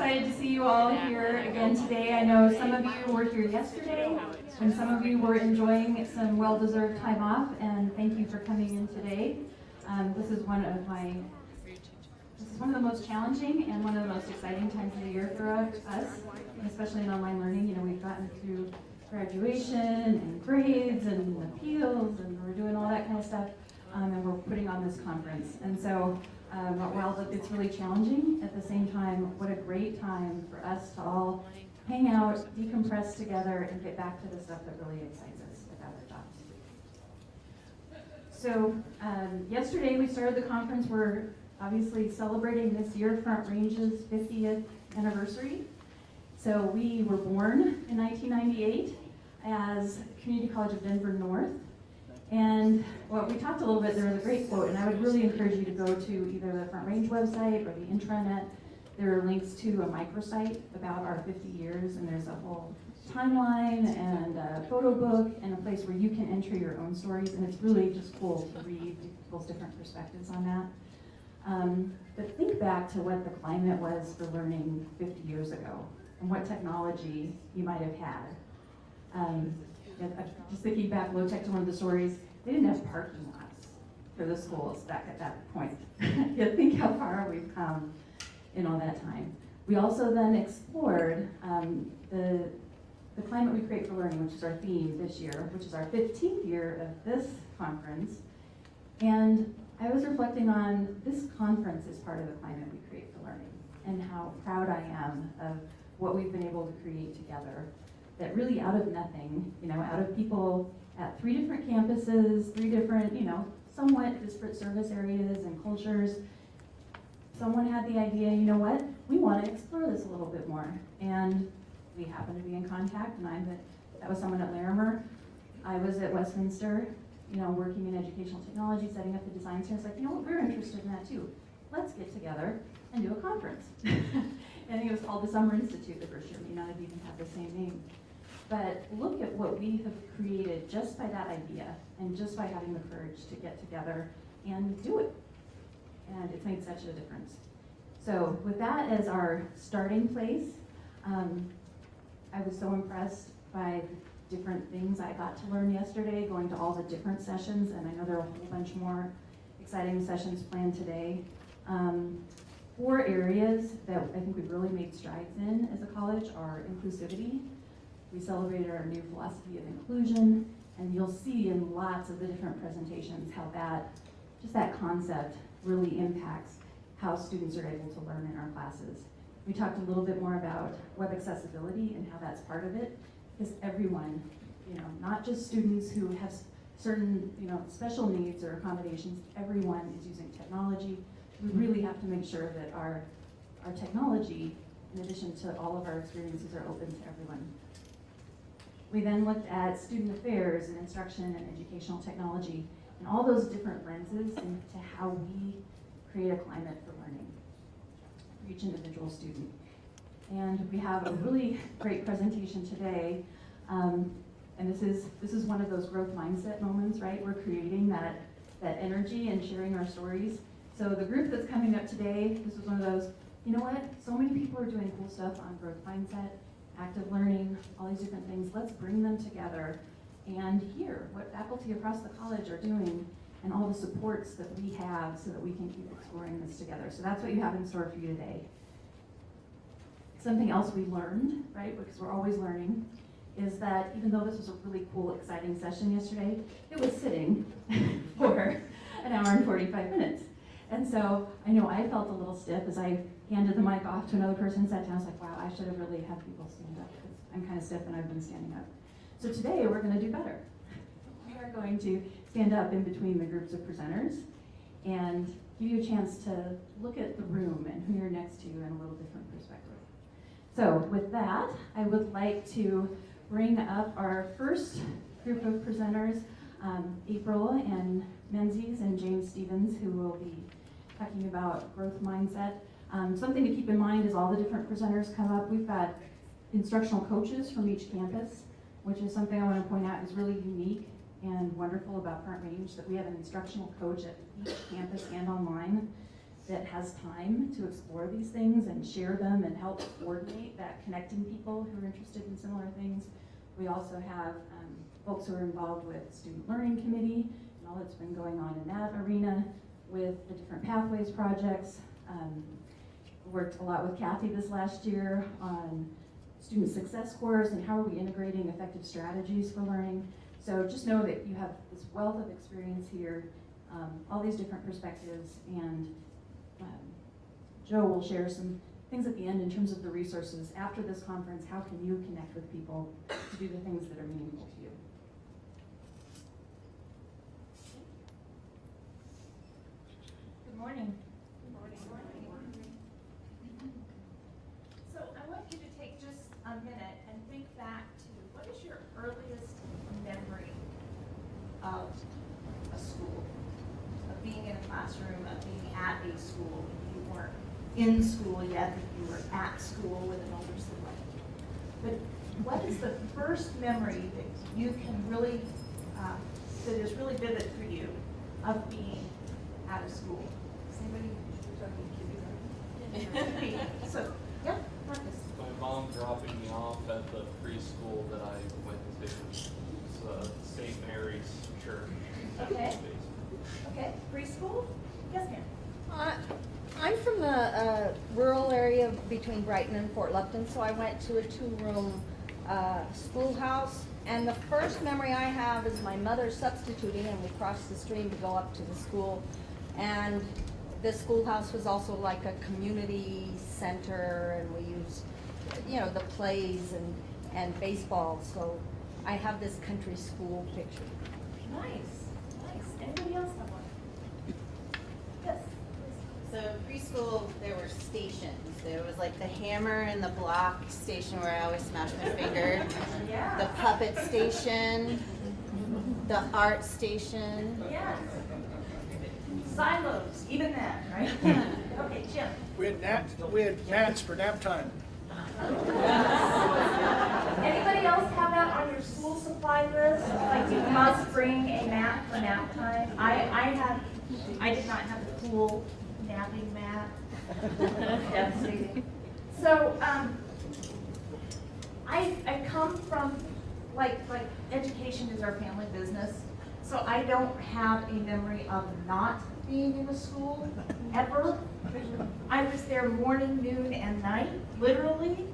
excited to see you all here again today. I know some of you were here yesterday, and some of you were enjoying some well-deserved time off, and thank you for coming in today. This is one of the most challenging and one of the most exciting times of the year for us, especially in online learning. You know, we've gotten through graduation and grades and appeals, and we're doing all that kind of stuff, and we're putting on this conference. And so, while it's really challenging, at the same time, what a great time for us to all hang out, decompress together, and get back to the stuff that really excites us about our jobs. So, yesterday we started the conference. We're obviously celebrating this year Front Range's 50th anniversary. So we were born in 1998 as Community College of Denver North. And well, we talked a little bit, there was a great quote, and I would really encourage you to go to either the Front Range website or the intranet. There are links to a microsite about our 50 years, and there's a whole timeline and a photo book and a place where you can enter your own stories, and it's really just cool to read people's different perspectives on that. But think back to what the climate was for learning 50 years ago and what technology you might have had. Just thinking back, low tech to one of the stories, they didn't have parking lots for the schools back at that point. You think how far we've come in all that time. We also then explored the climate we create for learning, which is our theme this year, which is our 15th year of this conference. And I was reflecting on this conference as part of the climate we create for learning, and how proud I am of what we've been able to create together. That really out of nothing, out of people at 3 different campuses, 3 different, somewhat disparate service areas and cultures, someone had the idea, you know what, we want to explore this a little bit more. And we happen to be in contact, and that was someone at Larimer. I was at Westminster, working in educational technology, setting up the design center. It's like, we're interested in that too. Let's get together and do a conference. I think it was called the Summer Institute the first year, may not have even had the same name. But look at what we have created just by that idea and just by having the courage to get together and do it. And it's made such a difference. So with that as our starting place, I was so impressed by the different things I got to learn yesterday, going to all the different sessions, and I know there are a whole bunch more exciting sessions planned today. 4 areas that I think we've really made strides in as a college are inclusivity. We celebrated our new philosophy of inclusion, and you'll see in lots of the different presentations how that concept really impacts how students are able to learn in our classes. We talked a little bit more about web accessibility and how that's part of it, because everyone, not just students who have certain, special needs or accommodations, everyone is using technology. We really have to make sure that our technology, in addition to all of our experiences, are open to everyone. We then looked at student affairs and instruction and educational technology and all those different lenses into how we create a climate for learning for each individual student. And we have a really great presentation today. And this is one of those growth mindset moments, right? We're creating that energy and sharing our stories. So the group that's coming up today, this is one of those, you know what? So many people are doing cool stuff on growth mindset, active learning, all these different things. Let's bring them together and hear what faculty across the college are doing and all the supports that we have so that we can keep exploring this together. So that's what you have in store for you today. Something else we learned, right, because we're always learning, is that even though this was a really cool, exciting session yesterday, it was sitting for an hour and 45 minutes. And so I know I felt a little stiff as I handed the mic off to another person, sat down. I was like, wow, I should have really had people stand up because I'm kind of stiff and I've been standing up. So today we're going to do better. We are going to stand up in between the groups of presenters and give you a chance to look at the room and who you're next to in a little different perspective. So with that, I would like to bring up our first group of presenters, April and Menzies and James Stevens, who will be talking about growth mindset. Something to keep in mind as all the different presenters come up, we've got instructional coaches from each campus, which is something I want to point out is really unique and wonderful about Front Range, that we have an instructional coach at each campus and online. that has time to explore these things and share them and help coordinate that, connecting people who are interested in similar things. We also have folks who are involved with Student Learning Committee and all that's been going on in that arena with the different Pathways projects. Worked a lot with Kathy this last year on student success scores and how are we integrating effective strategies for learning. So just know that you have this wealth of experience here, all these different perspectives, and Joe will share some things at the end in terms of the resources. After this conference, how can you connect with people to do the things that are meaningful to you? Good morning. So I want you to take just a minute and think back to what is your earliest memory of a school, of being in a classroom, of being at a school. If you weren't in school yet, if you were at school with an older sibling. But what is the first memory that you can really, that is really vivid for you of being at a school? Is anybody talking kindergarten? So, yeah, Marcus. My mom dropping me off at the preschool that I went to. It's St. Mary's Church. Okay. Okay, preschool? Yes, ma'am. I'm from the rural area between Brighton and Fort Lupton, so I went to a 2-room schoolhouse. And the first memory I have is my mother substituting, and we crossed the stream to go up to the school. And this schoolhouse was also like a community center, and we used, the plays and baseball. So I have this country school picture. Nice, nice. Anybody else have one? Yes. So preschool, there were stations. There was like the hammer and the block station where I always smashed my finger. Yeah. The puppet station, the art station. Yes. Silos, even then, right? Okay, Jim. We had mats for nap time. Anybody else have that on your school supply list? Like you must bring a mat for nap time? I did not have a cool napping mat. Devastating. So, I come from, like education is our family business. So I don't have a memory of not being in a school ever. I was there morning, noon, and night, literally.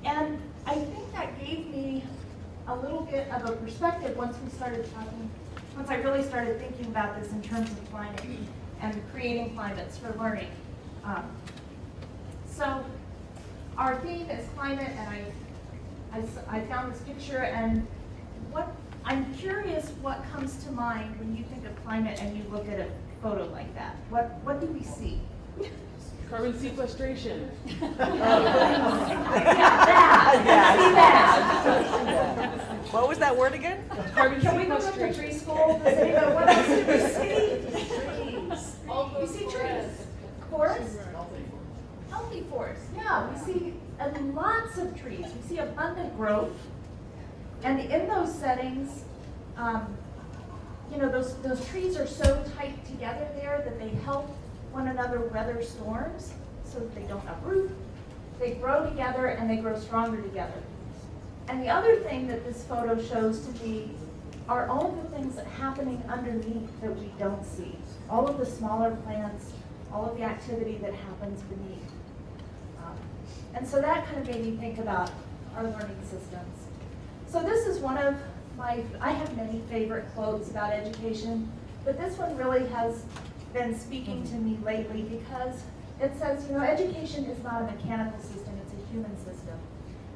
And I think that gave me a little bit of a perspective once I really started thinking about this in terms of climate and creating climates for learning. So our theme is climate, and I found this picture, and I'm curious what comes to mind when you think of climate and you look at a photo like that. What do we see? Carbon sequestration. What was that word again? Carbon Can we go to sequestration. preschool? Does anybody, what else do we see? Trees. We see trees. Forests? Healthy forests. Yeah, we see lots of trees. We see abundant growth. And in those settings, those trees are so tight together there that they help one another weather storms so that they don't uproot. They grow together and they grow stronger together. And the other thing that this photo shows to me are all of the things that are happening underneath that we don't see. All of the smaller plants, all of the activity that happens beneath. And so that kind of made me think about our learning systems. So this is one of I have many favorite quotes about education, but this one really has been speaking to me lately because it says, education is not a mechanical system, it's a human system.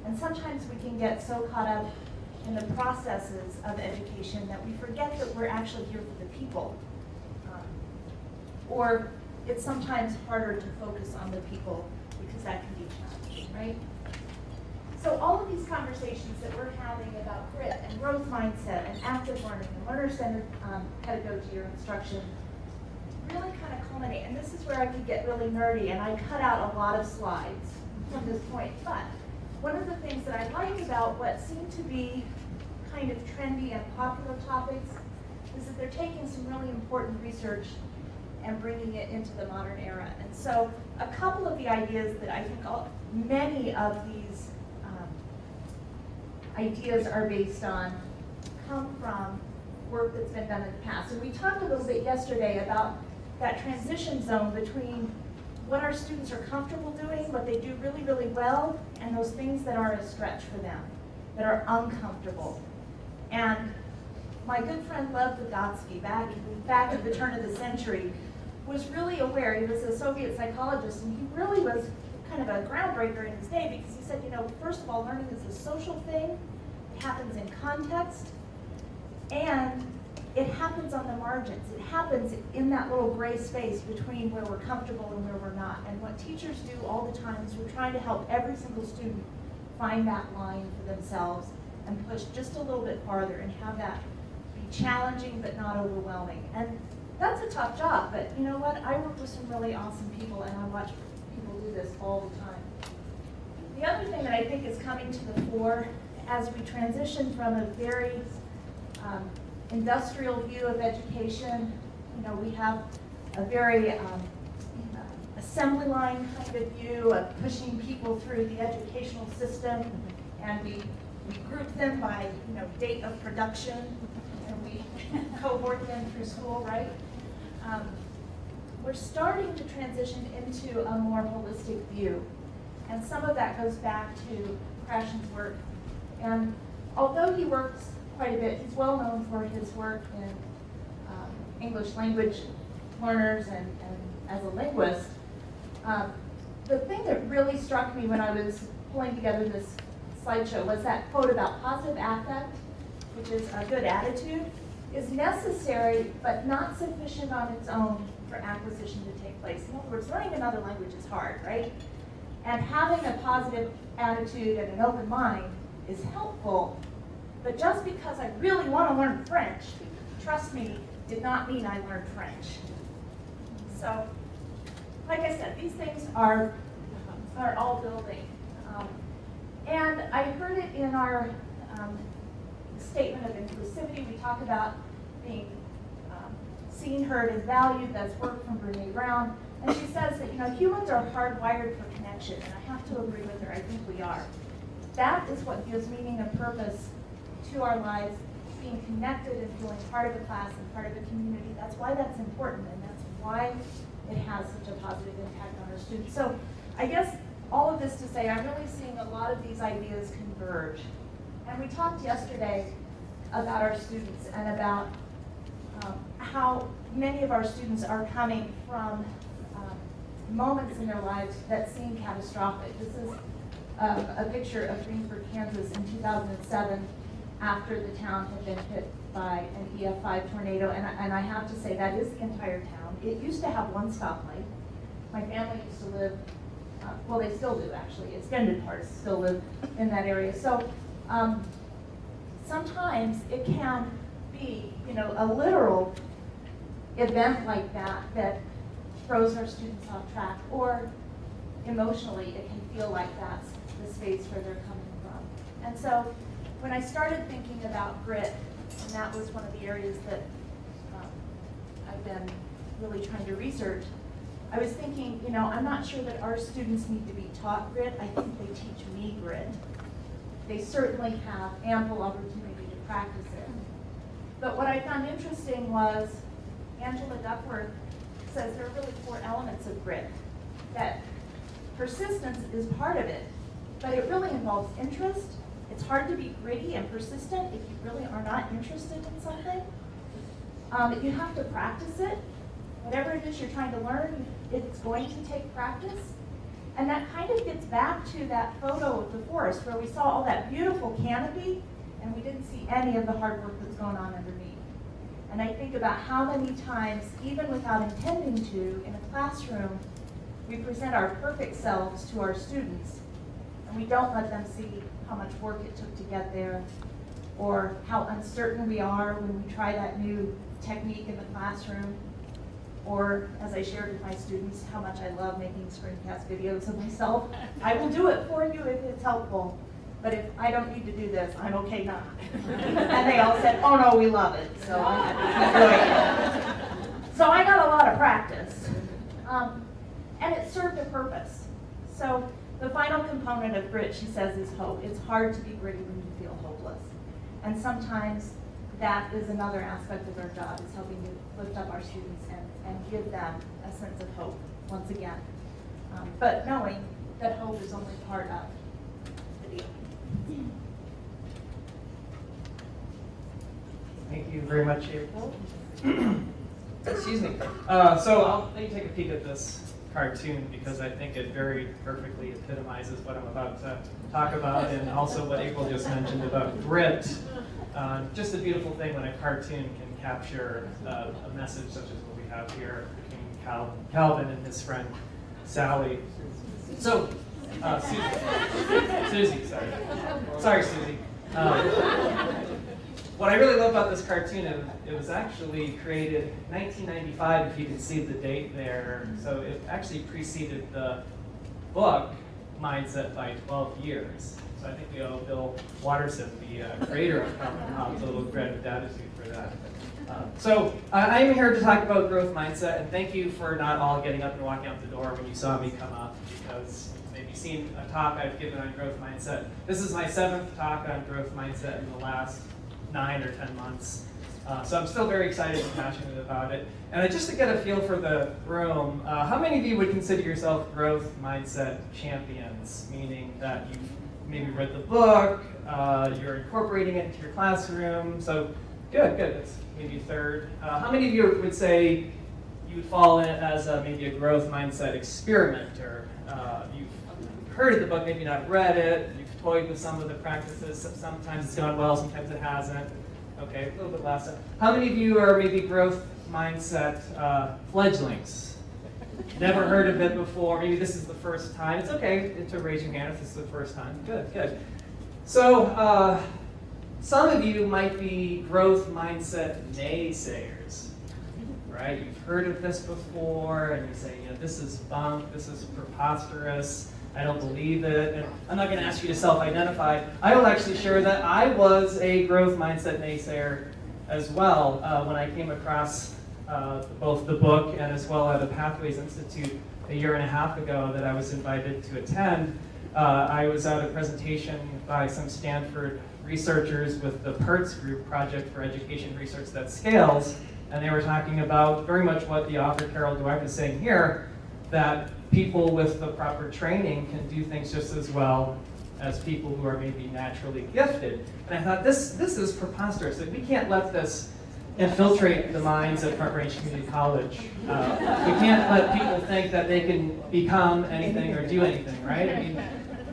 And sometimes we can get so caught up in the processes of education that we forget that we're actually here for the people. Or it's sometimes harder to focus on the people because that can be challenging, right? So all of these conversations that we're having about grit and growth mindset and active learning and learner-centered pedagogy or instruction really kind of culminate. And this is where I could get really nerdy, and I cut out a lot of slides from this point. But one of the things that I like about what seem to be kind of trendy and popular topics is that they're taking some really important research and bringing it into the modern era. And so a couple of the ideas that I think many of these ideas are based on come from work that's been done in the past. And we talked a little bit yesterday about that transition zone between what our students are comfortable doing, what they do really, really well, and those things that are a stretch for them, that are uncomfortable. And my good friend Lev Vygotsky, back at the turn of the century, was really aware. He was a Soviet psychologist, and he really was kind of a groundbreaker in his day, because he said, first of all, learning is a social thing. It happens in context, and it happens on the margins. It happens in that little gray space between where we're comfortable and where we're not. And what teachers do all the time is we're trying to help every single student find that line for themselves and push just a little bit farther and have that be challenging but not overwhelming. And that's a tough job, but you know what? I work with some really awesome people, and I watch people do this all the time. The other thing that I think is coming to the fore as we transition from a very industrial view of education, we have a very assembly line kind of view of pushing people through the educational system, and we group them by date of production, and we cohort them through school, right? We're starting to transition into a more holistic view, and some of that goes back to Krashen's work. And although he works quite a bit, he's well known for his work in English language learners and as a linguist. The thing that really struck me when I was pulling together this slideshow was that quote about positive affect, which is a good attitude, is necessary but not sufficient on its own for acquisition to take place. In other words, learning another language is hard, right? And having a positive attitude and an open mind is helpful, but just because I really want to learn French, trust me, did not mean I learned French. So, like I said, these things are all building. And I heard it in our statement of inclusivity. We talk about being seen, heard, and valued. That's work from Brene Brown. And she says that humans are hardwired for connection, and I have to agree with her. I think we are. That is what gives meaning and purpose to our lives, being connected and feeling part of a class and part of a community. That's why that's important, and that's why it has such a positive impact on our students. So I guess all of this to say, I'm really seeing a lot of these ideas converge. And we talked yesterday about our students and about how many of our students are coming from moments in their lives that seem catastrophic. This is a picture of Greensburg, Kansas in 2007 after the town had been hit by an EF5 tornado. And I have to say, that is the entire town. It used to have one stoplight. My family used to live, well, they still do actually, extended parts still live in that area. So sometimes it can be, a literal event like that throws our students off track, or emotionally it can feel like that's the space where they're coming from. And so when I started thinking about grit, and that was one of the areas that I've been really trying to research, I was thinking, I'm not sure that our students need to be taught grit. I think they teach me grit. They certainly have ample opportunity to practice it. But what I found interesting was Angela Duckworth says there are really 4 elements of grit. That persistence is part of it, but it really involves interest. It's hard to be gritty and persistent if you really are not interested in something. You have to practice it. Whatever it is you're trying to learn, it's going to take practice. And that kind of gets back to that photo of the forest where we saw all that beautiful canopy and we didn't see any of the hard work that's going on underneath. And I think about how many times, even without intending to, in a classroom, we present our perfect selves to our students, and we don't let them see how much work it took to get there, or how uncertain we are when we try that new technique in the classroom, or, as I shared with my students, how much I love making screencast videos of myself. I will do it for you if it's helpful, but if I don't need to do this, I'm okay not. And they all said, oh no, we love it, so I had to keep doing it. So I got a lot of practice. And it served a purpose. So the final component of grit, she says, is hope. It's hard to be gritty when you feel hopeless. And sometimes that is another aspect of our job, is helping to lift up our students and give them a sense of hope once again. But knowing that hope is only part of the deal. Thank you very much, April. Excuse me. So I'll let you take a peek at this cartoon because I think it very perfectly epitomizes what I'm about to talk about, and also what April just mentioned about grit. Just a beautiful thing when a cartoon can capture a message such as what we have here between Calvin and his friend Sally. So, Susie, sorry, Susie. What I really love about this cartoon, it was actually created 1995, if you can see the date there. So it actually preceded the book, Mindset, by 12 years. So I think we owe Bill Watterson, the creator of Common Hops, a little credit of gratitude for that. So I am here to talk about growth mindset, and thank you for not all getting up and walking out the door when you saw me come up, because maybe you've seen a talk I've given on growth mindset. This is my 7th talk on growth mindset in the last 9 or 10 months. So I'm still very excited and passionate about it. And just to get a feel for the room, how many of you would consider yourself growth mindset champions? Meaning that you've maybe read the book, you're incorporating it into your classroom. So good, that's maybe a third. How many of you would say you would fall in as maybe a growth mindset experimenter? You've heard of the book, maybe not read it, you've toyed with some of the practices, sometimes it's gone well, sometimes it hasn't. Okay, a little bit less. How many of you are maybe growth mindset fledglings? Never heard of it before, maybe this is the first time. It's okay to raise your hand if this is the first time. Good. So, some of you might be growth mindset naysayers, right? You've heard of this before, and you say, this is bunk, this is preposterous, I don't believe it. And I'm not going to ask you to self-identify. I will actually share that I was a growth mindset naysayer as well when I came across both the book and as well at a Pathways Institute a year and a half ago that I was invited to attend. I was at a presentation by some Stanford researchers with the PERTS group, Project for Education Research That Scales, and they were talking about very much what the author Carol Dweck is saying here, that people with the proper training can do things just as well as people who are maybe naturally gifted. And I thought, this is preposterous. That we can't let this infiltrate the minds at Front Range Community College. We can't let people think that they can become anything or do anything, right? I mean,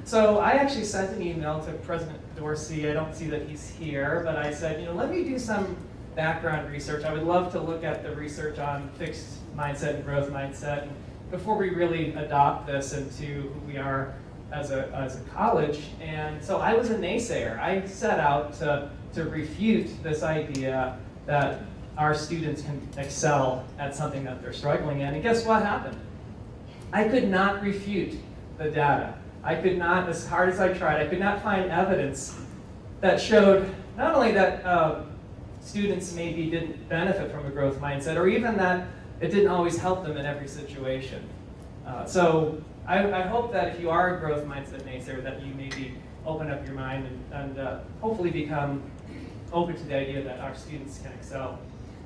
so I actually sent an email to President Dorsey. I don't see that he's here, but I said, let me do some background research. I would love to look at the research on fixed mindset and growth mindset before we really adopt this into who we are as a college. And so I was a naysayer. I set out to refute this idea that our students can excel at something that they're struggling in. And guess what happened? I could not refute the data. I could not, as hard as I tried, I could not find evidence that showed not only that students maybe didn't benefit from a growth mindset, or even that it didn't always help them in every situation. So I hope that if you are a growth mindset naysayer, that you maybe open up your mind and hopefully become open to the idea that our students can excel.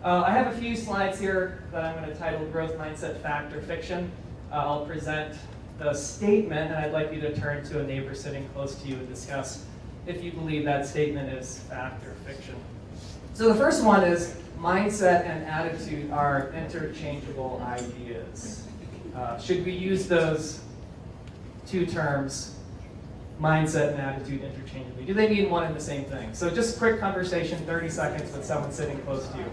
I have a few slides here that I'm going to title Growth Mindset Fact or Fiction. I'll present the statement, and I'd like you to turn to a neighbor sitting close to you and discuss if you believe that statement is fact or fiction. So the first one is, mindset and attitude are interchangeable ideas. Should we use those two terms, mindset and attitude, interchangeably? Do they mean one and the same thing? So just quick conversation, 30 seconds with someone sitting close to you.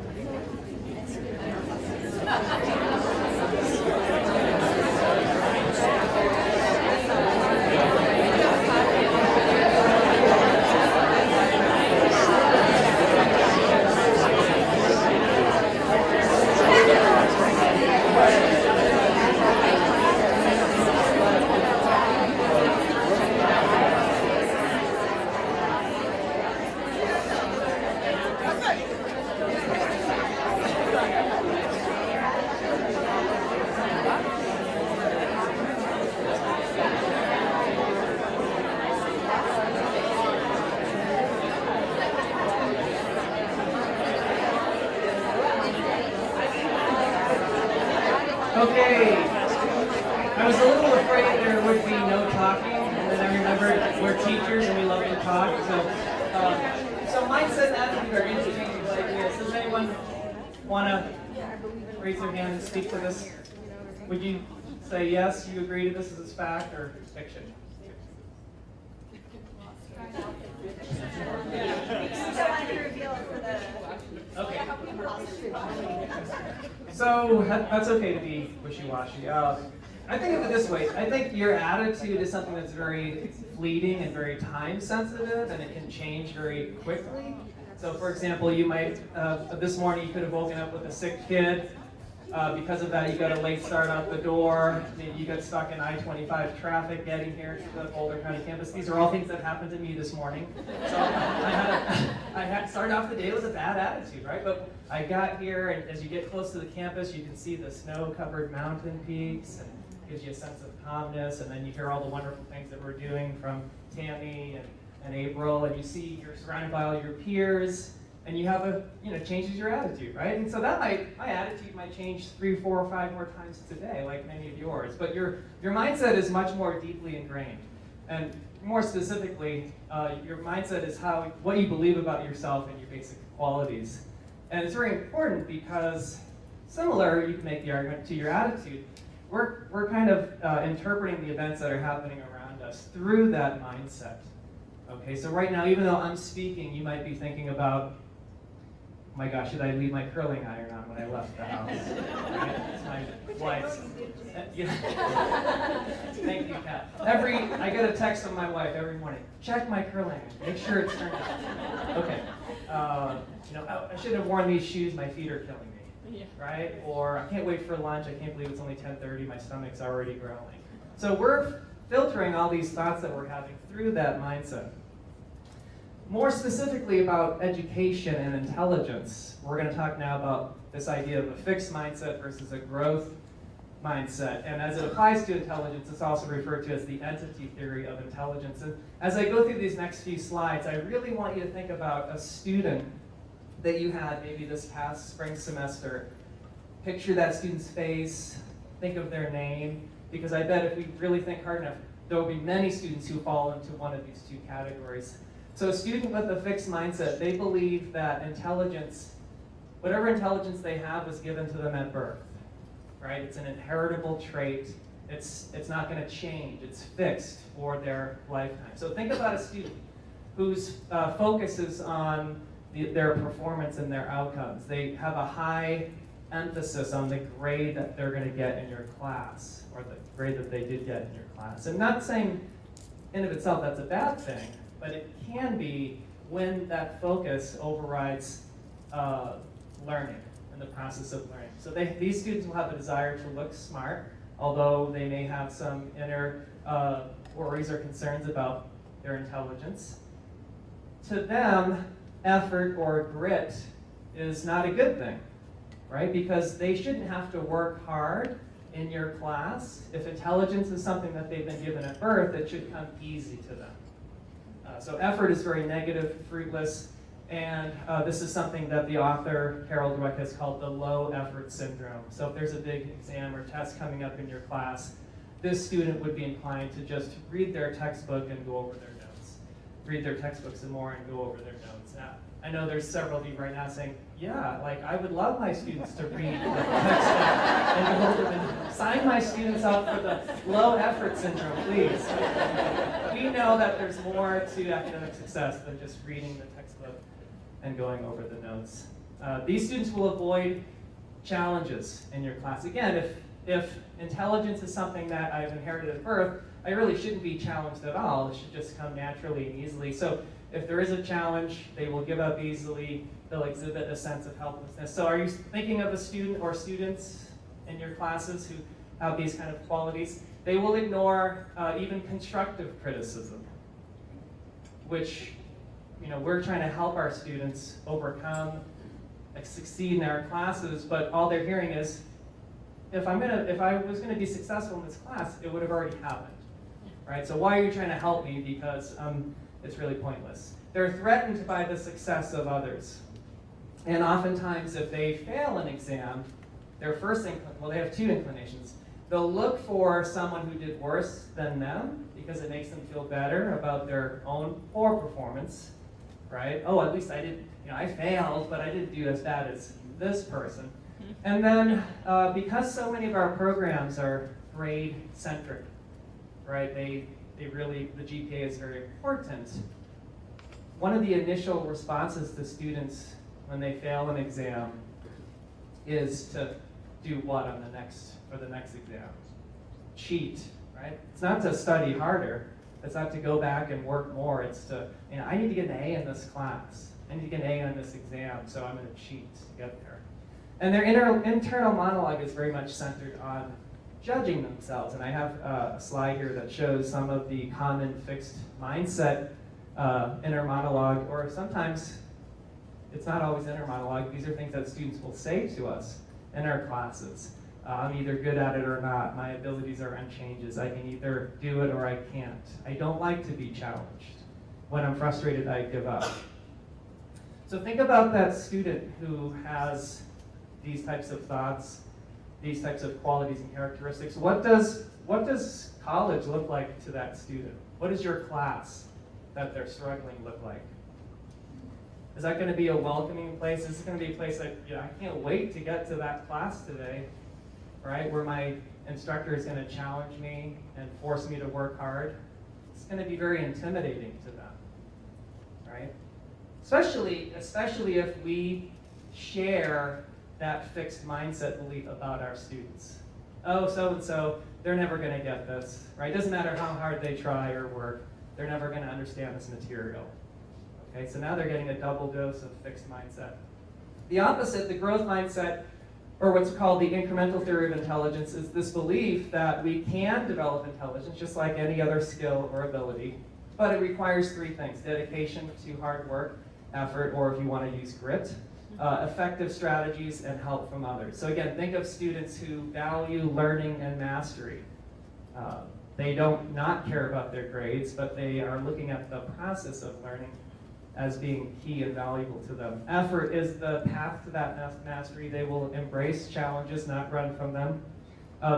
I was a little afraid there would be no talking, and then I remembered we're teachers and we love to talk. So mindset and attitude are interchangeable ideas. Does anyone want to raise their hand and speak to this? Would you say yes, you agree to this as fact or fiction? Okay. So that's okay to be wishy-washy. I think of it this way. I think your attitude is something that's very fleeting and very time sensitive, and it can change very quickly. So for example, you might, this morning you could have woken up with a sick kid. Because of that, you got a late start out the door. Maybe you got stuck in I-25 traffic getting here to the Boulder County campus. These are all things that happened to me this morning. So I had started off the day with a bad attitude, right? But I got here, and as you get close to the campus, you can see the snow-covered mountain peaks, and it gives you a sense of calmness. And then you hear all the wonderful things that we're doing from Tammy and April, and you see you're surrounded by all your peers. And you have changes your attitude, right? And so that my attitude might change 3, 4, or 5 more times today, like many of yours. But your mindset is much more deeply ingrained. And more specifically, your mindset is what you believe about yourself and your basic qualities. And it's very important because similar, you can make the argument to your attitude. We're kind of interpreting the events that are happening around us through that mindset. Okay, so right now, even though I'm speaking, you might be thinking about, oh my gosh, should I leave my curling iron on when I left the house? Right? It's my wife's. Thank you, Kat. I get a text from my wife every morning. Check my curling iron. Make sure it's turned on. Okay. I should have worn these shoes. My feet are killing me. Right? Or I can't wait for lunch. I can't believe it's only 10:30. My stomach's already growling. So we're filtering all these thoughts that we're having through that mindset. More specifically about education and intelligence, we're going to talk now about this idea of a fixed mindset versus a growth mindset. And as it applies to intelligence, it's also referred to as the entity theory of intelligence. And as I go through these next few slides, I really want you to think about a student that you had maybe this past spring semester. Picture that student's face, think of their name, because I bet if we really think hard enough, there will be many students who fall into one of these two categories. So a student with a fixed mindset, they believe that intelligence, whatever intelligence they have was given to them at birth, right? It's an inheritable trait. It's not going to change. It's fixed for their lifetime. So think about a student whose focus is on their performance and their outcomes. They have a high emphasis on the grade that they're going to get in your class, or the grade that they did get in your class. And not saying in of itself that's a bad thing, but it can be when that focus overrides learning and the process of learning. So these students will have a desire to look smart, although they may have some inner worries or concerns about their intelligence. To them, effort or grit is not a good thing, right? Because they shouldn't have to work hard in your class. If intelligence is something that they've been given at birth, it should come easy to them. So effort is very negative, fruitless, and this is something that the author, Carol Dweck, has called the low effort syndrome. So if there's a big exam or test coming up in your class, this student would be inclined to just read their textbook and go over their notes. Read their textbook some more and go over their notes. Now, I know there's several of you right now saying, yeah, like I would love my students to read the textbook and go over the sign my students up for the low effort syndrome, please. We know that there's more to academic success than just reading the textbook and going over the notes. These students will avoid challenges in your class. Again, if intelligence is something that I've inherited at birth, I really shouldn't be challenged at all. It should just come naturally and easily. So if there is a challenge, they will give up easily. They'll exhibit a sense of helplessness. So are you thinking of a student or students in your classes who have these kind of qualities? They will ignore even constructive criticism, which we're trying to help our students overcome, succeed in our classes, but all they're hearing is, if I was going to be successful in this class, it would have already happened, right? So why are you trying to help me? Because it's really pointless. They're threatened by the success of others. And oftentimes, if they fail an exam, their first they have two inclinations. They'll look for someone who did worse than them because it makes them feel better about their own poor performance, right? Oh, at least I did, I failed, but I didn't do as bad as this person. And then because so many of our programs are grade-centric, right? They really, the GPA is very important. One of the initial responses to students when they fail an exam is to do what on the next exam? Cheat, right? It's not to study harder. It's not to go back and work more. It's to, I need to get an A in this class. I need to get an A on this exam, so I'm going to cheat to get there. And their internal monologue is very much centered on judging themselves. And I have a slide here that shows some of the common fixed mindset inner monologue, or sometimes it's not always inner monologue. These are things that students will say to us in our classes. I'm either good at it or not. My abilities are unchanged. I can either do it or I can't. I don't like to be challenged. When I'm frustrated, I give up. So think about that student who has these types of thoughts, these types of qualities and characteristics. What does college look like to that student? What does your class that they're struggling look like? Is that going to be a welcoming place? Is it going to be a place that, I can't wait to get to that class today, right? Where my instructor is going to challenge me and force me to work hard. It's going to be very intimidating to them, right? Especially if we share that fixed mindset belief about our students. Oh, so-and-so, they're never going to get this, right? Doesn't matter how hard they try or work, they're never going to understand this material. Okay, so now they're getting a double dose of fixed mindset. The opposite, the growth mindset, or what's called the incremental theory of intelligence, is this belief that we can develop intelligence just like any other skill or ability, but it requires three things: dedication to hard work, effort, or if you want to use grit, effective strategies, and help from others. So again, think of students who value learning and mastery. They don't not care about their grades, but they are looking at the process of learning as being key and valuable to them. Effort is the path to that mastery. They will embrace challenges, not run from them.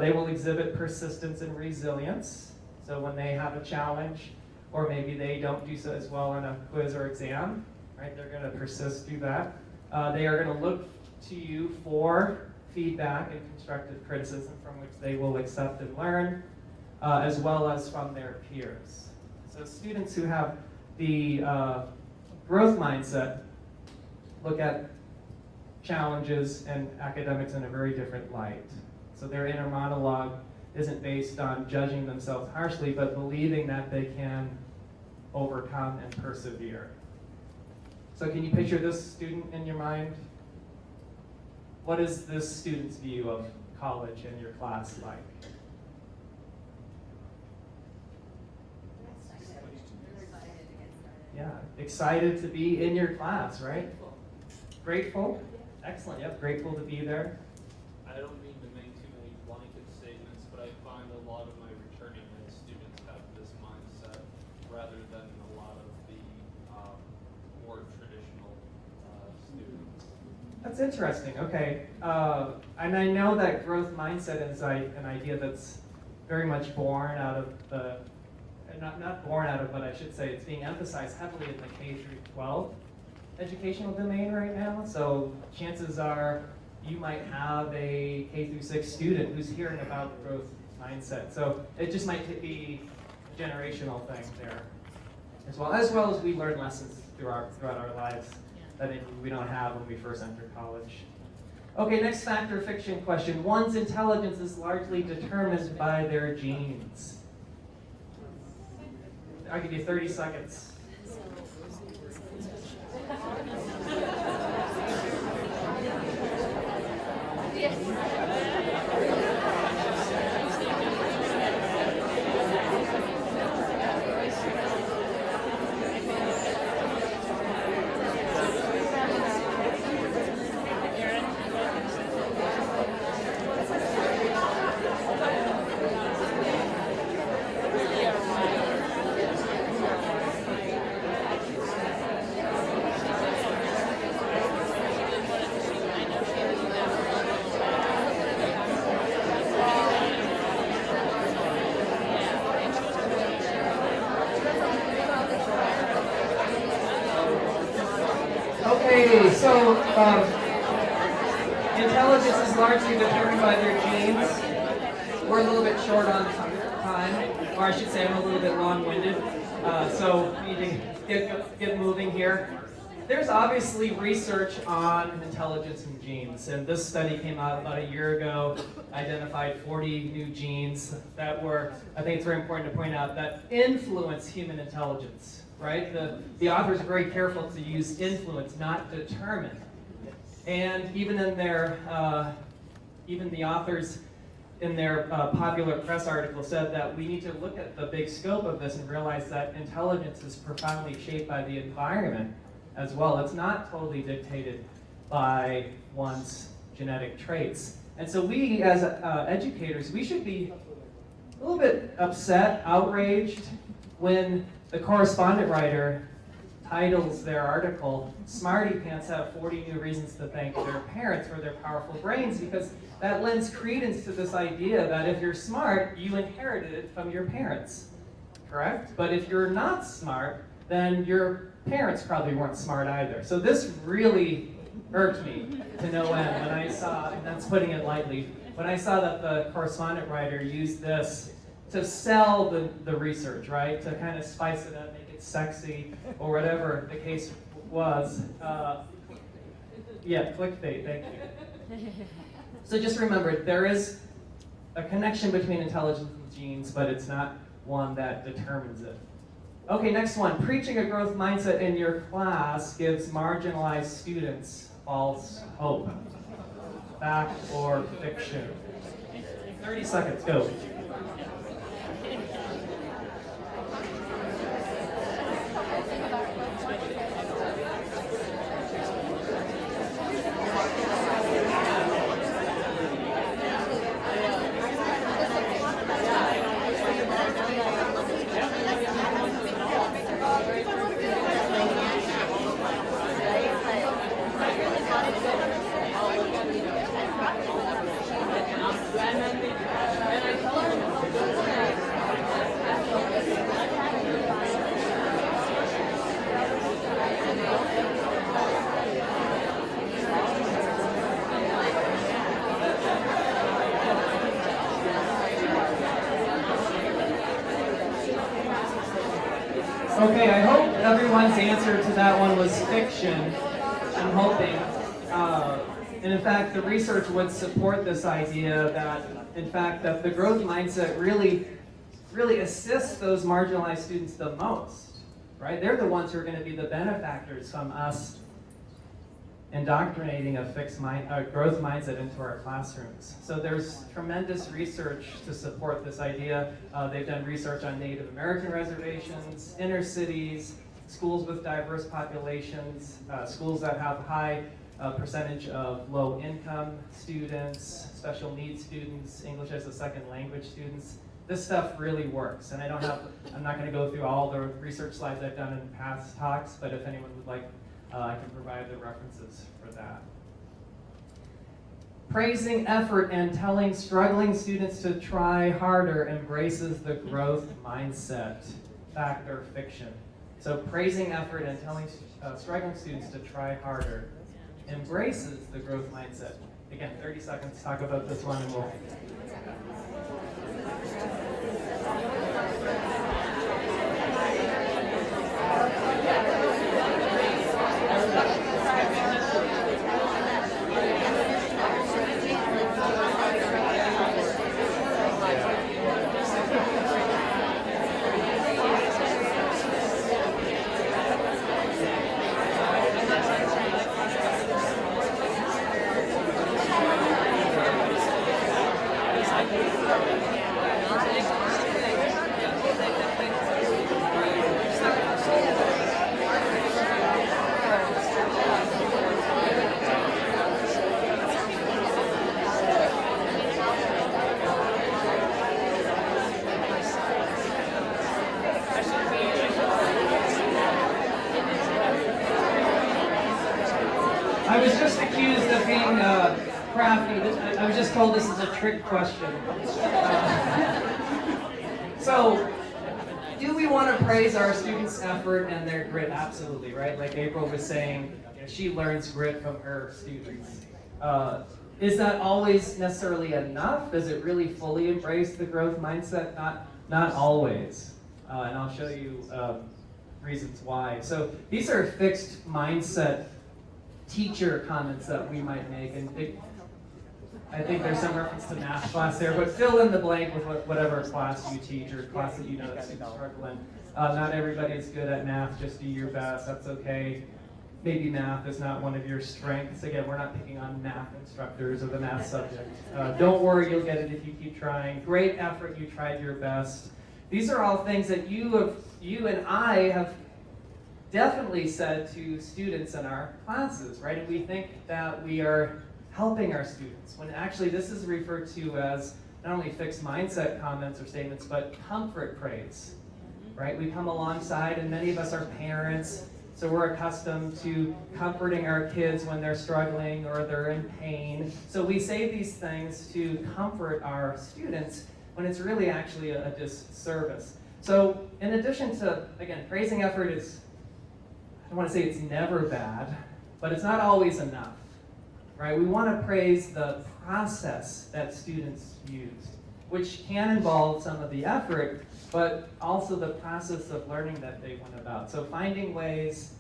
They will exhibit persistence and resilience. So when they have a challenge, or maybe they don't do so as well on a quiz or exam, right? They're going to persist through that. They are going to look to you for feedback and constructive criticism from which they will accept and learn, as well as from their peers. So students who have the growth mindset look at challenges and academics in a very different light. So their inner monologue isn't based on judging themselves harshly, but believing that they can overcome and persevere. So can you picture this student in your mind? What is this student's view of college and your class like? Yeah, excited to be in your class, right? Grateful. Excellent, yep, grateful to be there. I don't mean to make too many blanket statements, but I find a lot of my returning students have this mindset rather than a lot of the more traditional students. That's interesting, okay. And I know that growth mindset is an idea that's very much born out of the, not born out of, but I should say it's being emphasized heavily in the K-12 educational domain right now. So chances are you might have a K-6 student who's hearing about growth mindset. So it just might be a generational thing there as well as we learn lessons throughout our lives that we don't have when we first enter college. Okay, next fact or fiction question. One's intelligence is largely determined by their genes. I'll give you 30 seconds. Intelligence is largely determined by their genes. We're a little bit short on time, or I should say I'm a little bit long-winded, so we need to get moving here. There's obviously research on intelligence and genes, and this study came out about a year ago, identified 40 new genes that were, I think it's very important to point out, that influence human intelligence, right? The authors are very careful to use influence, not determine. And even in their, even the authors in their popular press article said that we need to look at the big scope of this and realize that intelligence is profoundly shaped by the environment as well. It's not totally dictated by one's genetic traits. And so we, as educators, we should be a little bit upset, outraged, when the correspondent writer titles their article, "Smarty Pants Have 40 New Reasons to Thank Their Parents for Their Powerful Brains," because that lends credence to this idea that if you're smart, you inherited it from your parents, correct? But if you're not smart, then your parents probably weren't smart either. So this really irked me to no end when I saw, and that's putting it lightly, when I saw that the correspondent writer used this to sell the research, right? To kind of spice it up, make it sexy, or whatever the case was. Yeah, clickbait, thank you. So just remember, there is a connection between intelligence and genes, but it's not one that determines it. Okay, next one. Preaching a growth mindset in your class gives marginalized students false hope. Fact or fiction? 30 seconds, go. Okay, I hope everyone's answer to that one was fiction. I'm hoping. And in fact, the research would support this idea that, in fact, that the growth mindset really assists those marginalized students the most, right? They're the ones who are going to be the benefactors from us indoctrinating a growth mindset into our classrooms. So there's tremendous research to support this idea. They've done research on Native American reservations, inner cities, schools with diverse populations, schools that have high percentage of low-income students, special needs students, English as a second language students. This stuff really works, and I'm not going to go through all the research slides I've done in past talks, but if anyone would like, I can provide the references for that. Praising effort and telling struggling students to try harder embraces the growth mindset. Fact or fiction? So praising effort and telling struggling students to try harder embraces the growth mindset. Again, 30 seconds, talk about this one and we'll... I was just accused of being crafty. I was just told this is a trick question. So, do we want to praise our students' effort and their grit? Absolutely, right? Like April was saying, she learns grit from her students. Is that always necessarily enough? Does it really fully embrace the growth mindset? Not always. And I'll show you reasons why. So these are fixed mindset teacher comments that we might make. And I think there's some reference to math class there, but fill in the blank with whatever class you teach or class that you know that students struggle in. Not everybody is good at math, just do your best, that's okay. Maybe math is not one of your strengths. Again, we're not picking on math instructors or the math subject. Don't worry, you'll get it if you keep trying. Great effort, you tried your best. These are all things that you and I have definitely said to students in our classes, right? And we think that we are helping our students, when actually this is referred to as not only fixed mindset comments or statements, but comfort praise, right? We come alongside, and many of us are parents, so we're accustomed to comforting our kids when they're struggling or they're in pain. So we say these things to comfort our students when it's really actually a disservice. So in addition to, again, praising effort is, I don't want to say it's never bad, but it's not always enough, right? We want to praise the process that students used, which can involve some of the effort, but also the process of learning that they went about. So finding ways,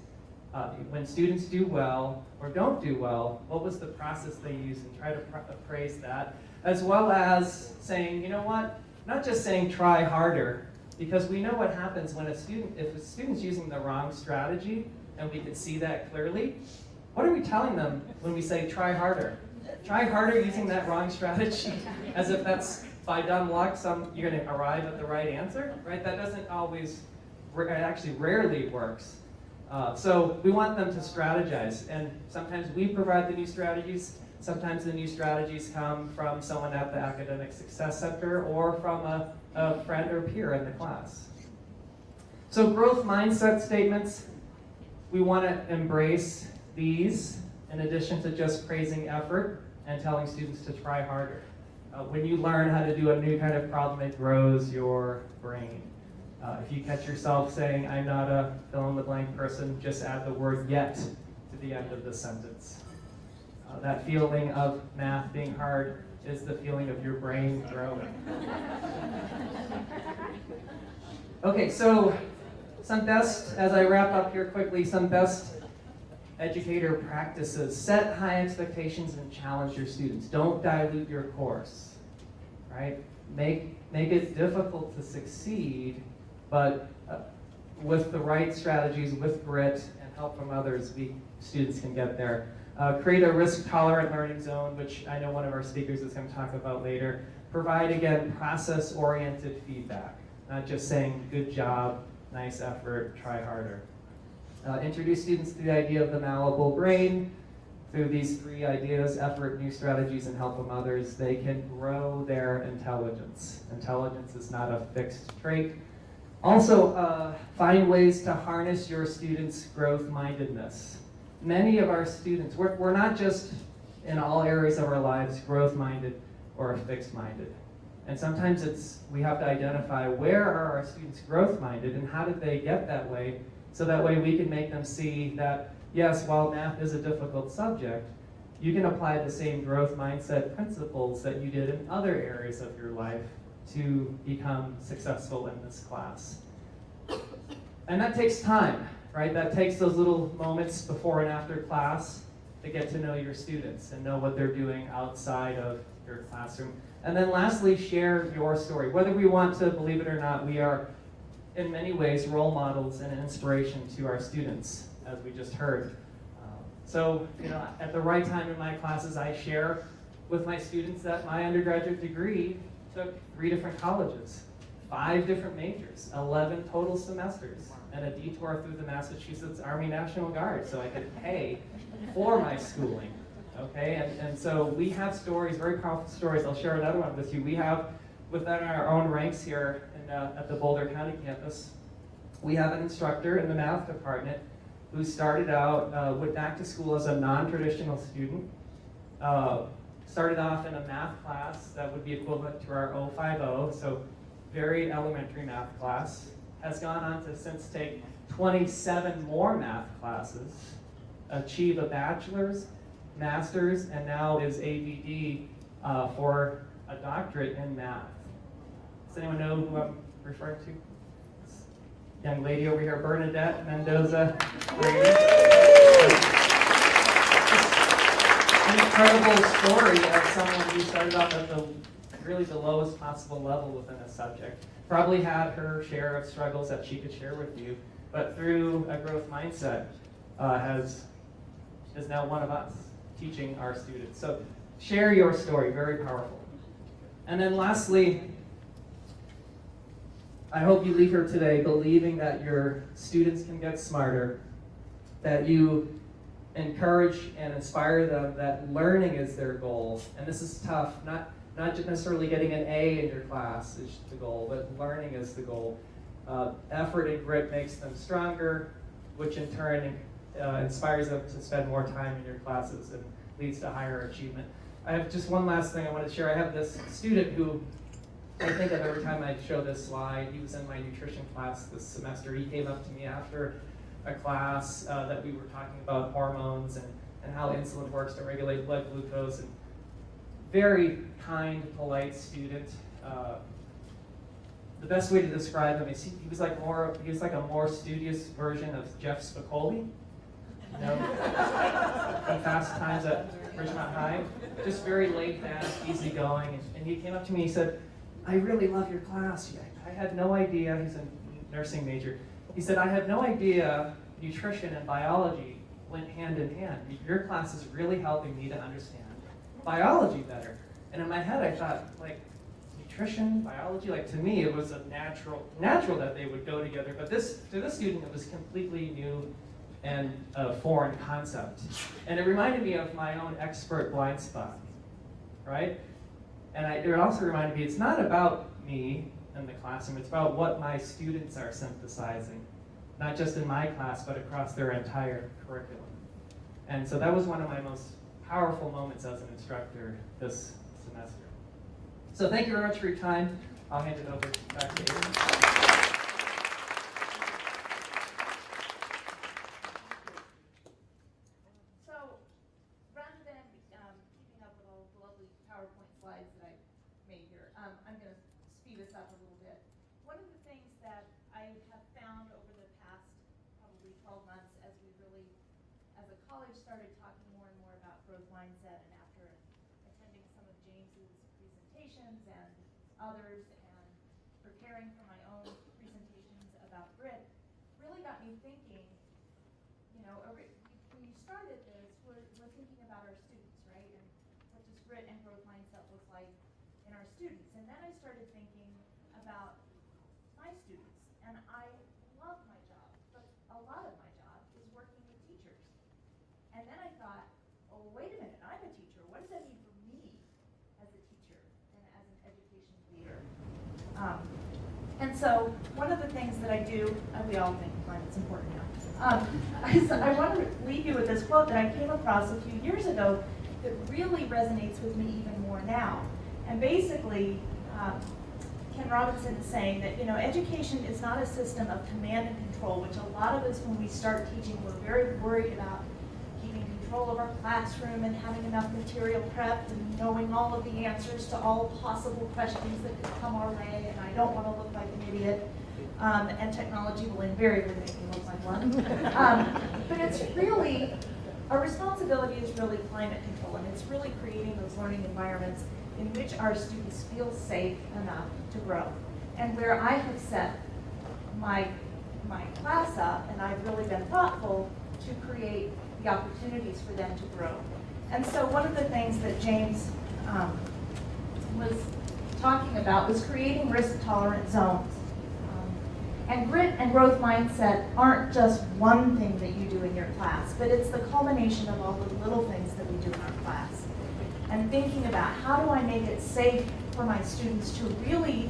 when students do well or don't do well, what was the process they used, and try to praise that, as well as saying, you know what, not just saying try harder, because we know what happens when if a student's using the wrong strategy, and we can see that clearly, what are we telling them when we say try harder? Try harder using that wrong strategy, as if that's by dumb luck, you're going to arrive at the right answer, right? That doesn't always, it actually rarely works. So we want them to strategize, and sometimes we provide the new strategies. Sometimes the new strategies come from someone at the Academic Success Center or from a friend or peer in the class. So growth mindset statements, we want to embrace these in addition to just praising effort and telling students to try harder. When you learn how to do a new kind of problem, it grows your brain. If you catch yourself saying, I'm not a fill-in-the-blank person, just add the word yet to the end of the sentence. That feeling of math being hard is the feeling of your brain growing. Okay, so some best, as I wrap up here quickly, some best educator practices. Set high expectations and challenge your students. Don't dilute your course, right? Make it difficult to succeed, but with the right strategies, with grit and help from others, students can get there. Create a risk-tolerant learning zone, which I know one of our speakers is going to talk about later. Provide, again, process-oriented feedback, not just saying, good job, nice effort, try harder. Introduce students to the idea of the malleable brain. Through these three ideas, effort, new strategies, and help from others, they can grow their intelligence. Intelligence is not a fixed trait. Also, find ways to harness your students' growth-mindedness. Many of our students, we're not just in all areas of our lives growth-minded or fixed-minded. And sometimes we have to identify where are our students growth-minded and how did they get that way, so that way we can make them see that, yes, while math is a difficult subject, you can apply the same growth mindset principles that you did in other areas of your life to become successful in this class. And that takes time, right? That takes those little moments before and after class to get to know your students and know what they're doing outside of your classroom. And then lastly, share your story. Whether we want to believe it or not, we are in many ways role models and an inspiration to our students, as we just heard. So, at the right time in my classes, I share with my students that my undergraduate degree took 3 different colleges, 5 different majors, 11 total semesters, and a detour through the Massachusetts Army National Guard so I could pay for my schooling. Okay, and so we have stories, very powerful stories. I'll share another one with you. We have, within our own ranks here at the Boulder County campus, we have an instructor in the math department who started out, went back to school as a non-traditional student, started off in a math class that would be equivalent to our 050, so very elementary math class, has gone on to since take 27 more math classes, achieve a bachelor's, master's, and now is ABD for a doctorate in math. Does anyone know who I'm referring to? This young lady over here, Bernadette Mendoza. An incredible story of someone who started off at really the lowest possible level within a subject. Probably had her share of struggles that she could share with you, but through a growth mindset, is now one of us teaching our students. So share your story, very powerful. And then lastly, I hope you leave here today believing that your students can get smarter, that you encourage and inspire them that learning is their goal. And this is tough, not just necessarily getting an A in your class is the goal, but learning is the goal. Effort and grit makes them stronger, which in turn inspires them to spend more time in your classes and leads to higher achievement. I have just one last thing I want to share. I have this student who I think of every time I show this slide. He was in my nutrition class this semester. He came up to me after a class that we were talking about hormones and how insulin works to regulate blood glucose. And very kind, polite student. The best way to describe him is he was like a more studious version of Jeff Spicoli. You know, in Fast Times at Ridgemont High. Just very laid back, easygoing. And he came up to me and he said, "I really love your class. I had no idea," he's a nursing major. He said, "I had no idea nutrition and biology went hand in hand. Your class is really helping me to understand biology better." And in my head, I thought, like, nutrition, biology, like to me, it was a natural that they would go together. But to this student, it was completely new and a foreign concept. And it reminded me of my own expert blind spot, right? And it also reminded me, it's not about me in the classroom, it's about what my students are synthesizing, not just in my class, but across their entire curriculum. And so that was one of my most powerful moments as an instructor this semester. So thank you very much for your time. I'll hand it over back to you. So, rather than keeping up with all the lovely PowerPoint slides that I made here, I'm going to speed this up a little bit. One of the things that I have found over the past probably 12 months as we really, as a college, started talking more and more about growth mindset, and after attending some of James's presentations and others and preparing for my own presentations about grit, really got me thinking, you know, when you started this, we're thinking about our students, right? And what does grit and growth mindset look like in our students? And then I started thinking about my students. And I love my job, but a lot of my job is working with teachers. And then I thought, oh, wait a minute, I'm a teacher. What does that mean for me as a teacher and as an education leader? And so one of the things that I do, we all think climate's important now. I want to leave you with this quote that I came across a few years ago that really resonates with me even more now. And basically, Ken Robinson is saying that, you know, education is not a system of command and control, which a lot of us, when we start teaching, we're very worried about keeping control of our classroom and having enough material prepped and knowing all of the answers to all possible questions that could come our way, and I don't want to look like an idiot. And technology will invariably make me look like one. But it's really, our responsibility is really climate control, and it's really creating those learning environments in which our students feel safe enough to grow. And where I have set my class up, and I've really been thoughtful to create the opportunities for them to grow. And so one of the things that James was talking about was creating risk-tolerant zones. And grit and growth mindset aren't just one thing that you do in your class, but it's the culmination of all the little things that we do in our class. And thinking about how do I make it safe for my students to really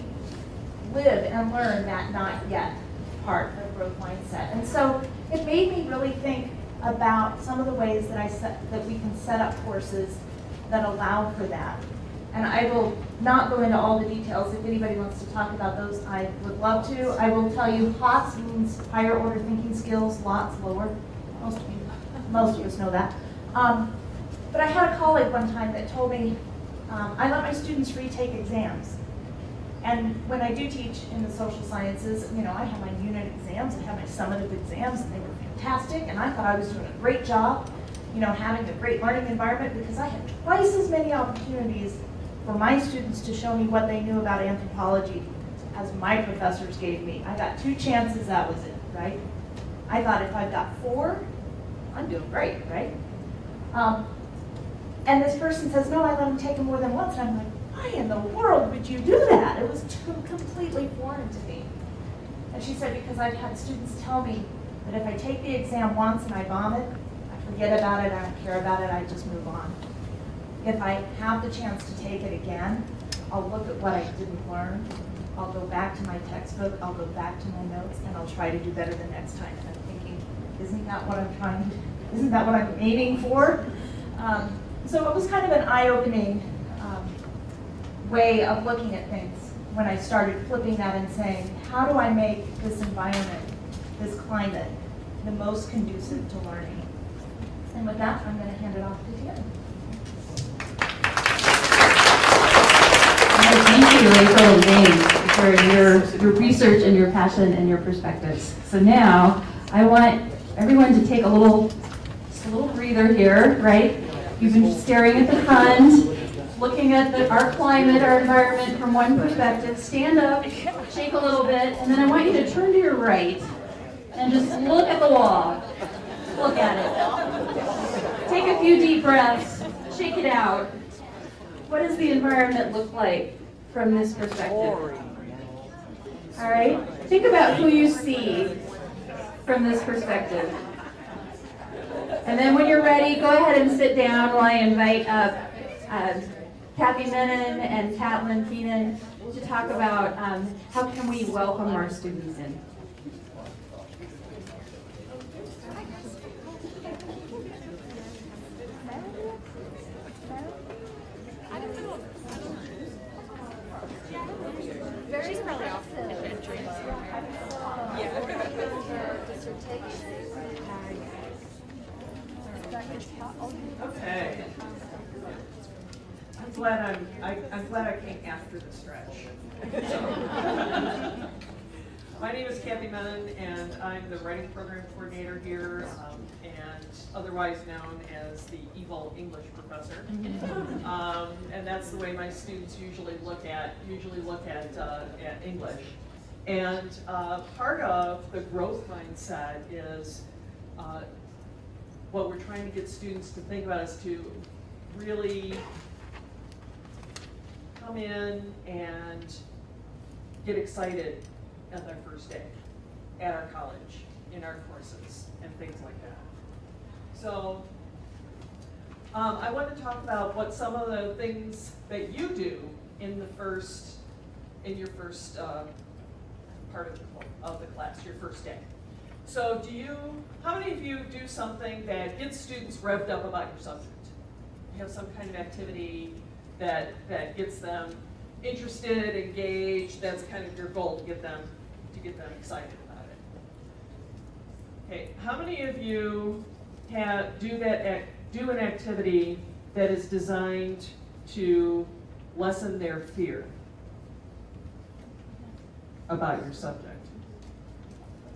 live and learn that not yet part of growth mindset. And so it made me really think about some of the ways that we can set up courses that allow for that. And I will not go into all the details. If anybody wants to talk about those, I would love to. I will tell you HOTS means higher order thinking skills, lots lower. Most of you most of us know that. But I had a colleague one time that told me, I let my students retake exams. And when I do teach in the social sciences, you know, I have my unit exams, I have my summative exams, and they were fantastic, and I thought I was doing a great job, you know, having a great learning environment, because I had twice as many opportunities for my students to show me what they knew about anthropology as my professors gave me. I got 2 chances, that was it, right? I thought if I've got 4, I'm doing great, right? And this person says, no, I let them take them more than once, and I'm like, why in the world would you do that? It was completely foreign to me. And she said, because I've had students tell me that if I take the exam once and I vomit, I forget about it, I don't care about it, I just move on. If I have the chance to take it again, I'll look at what I didn't learn, I'll go back to my textbook, I'll go back to my notes, and I'll try to do better the next time. And I'm thinking, isn't that what I'm aiming for? So it was kind of an eye-opening way of looking at things when I started flipping that and saying, how do I make this environment, this climate, the most conducive to learning? And with that, I'm going to hand it off to Jan. Thank you, Rachel and James, for your research and your passion and your perspectives. So now, I want everyone to take a little breather here, right? You've been staring at the front, looking at our climate, our environment from one perspective. Stand up, shake a little bit, and then I want you to turn to your right and just look at the wall. Look at it. Take a few deep breaths, shake it out. What does the environment look like from this perspective? All right, think about who you see from this perspective. And then when you're ready, go ahead and sit down while I invite up Kathy Menon and Catlin Keenan to talk about how can we welcome our students in. Okay. I'm glad I came after the stretch. My name is Kathy Menon, and I'm the writing program coordinator here, and otherwise known as the evil English professor. And that's the way my students usually look at English. And part of the growth mindset is what we're trying to get students to think about is to really come in and get excited at their first day at our college, in our courses, and things like that. So I want to talk about what some of the things that you do in your first part of the class, your first day. So how many of you do something that gets students revved up about your subject? You have some kind of activity that gets them interested, engaged, that's kind of your goal to get them excited about it. Okay, how many of you do an activity that is designed to lessen their fear about your subject?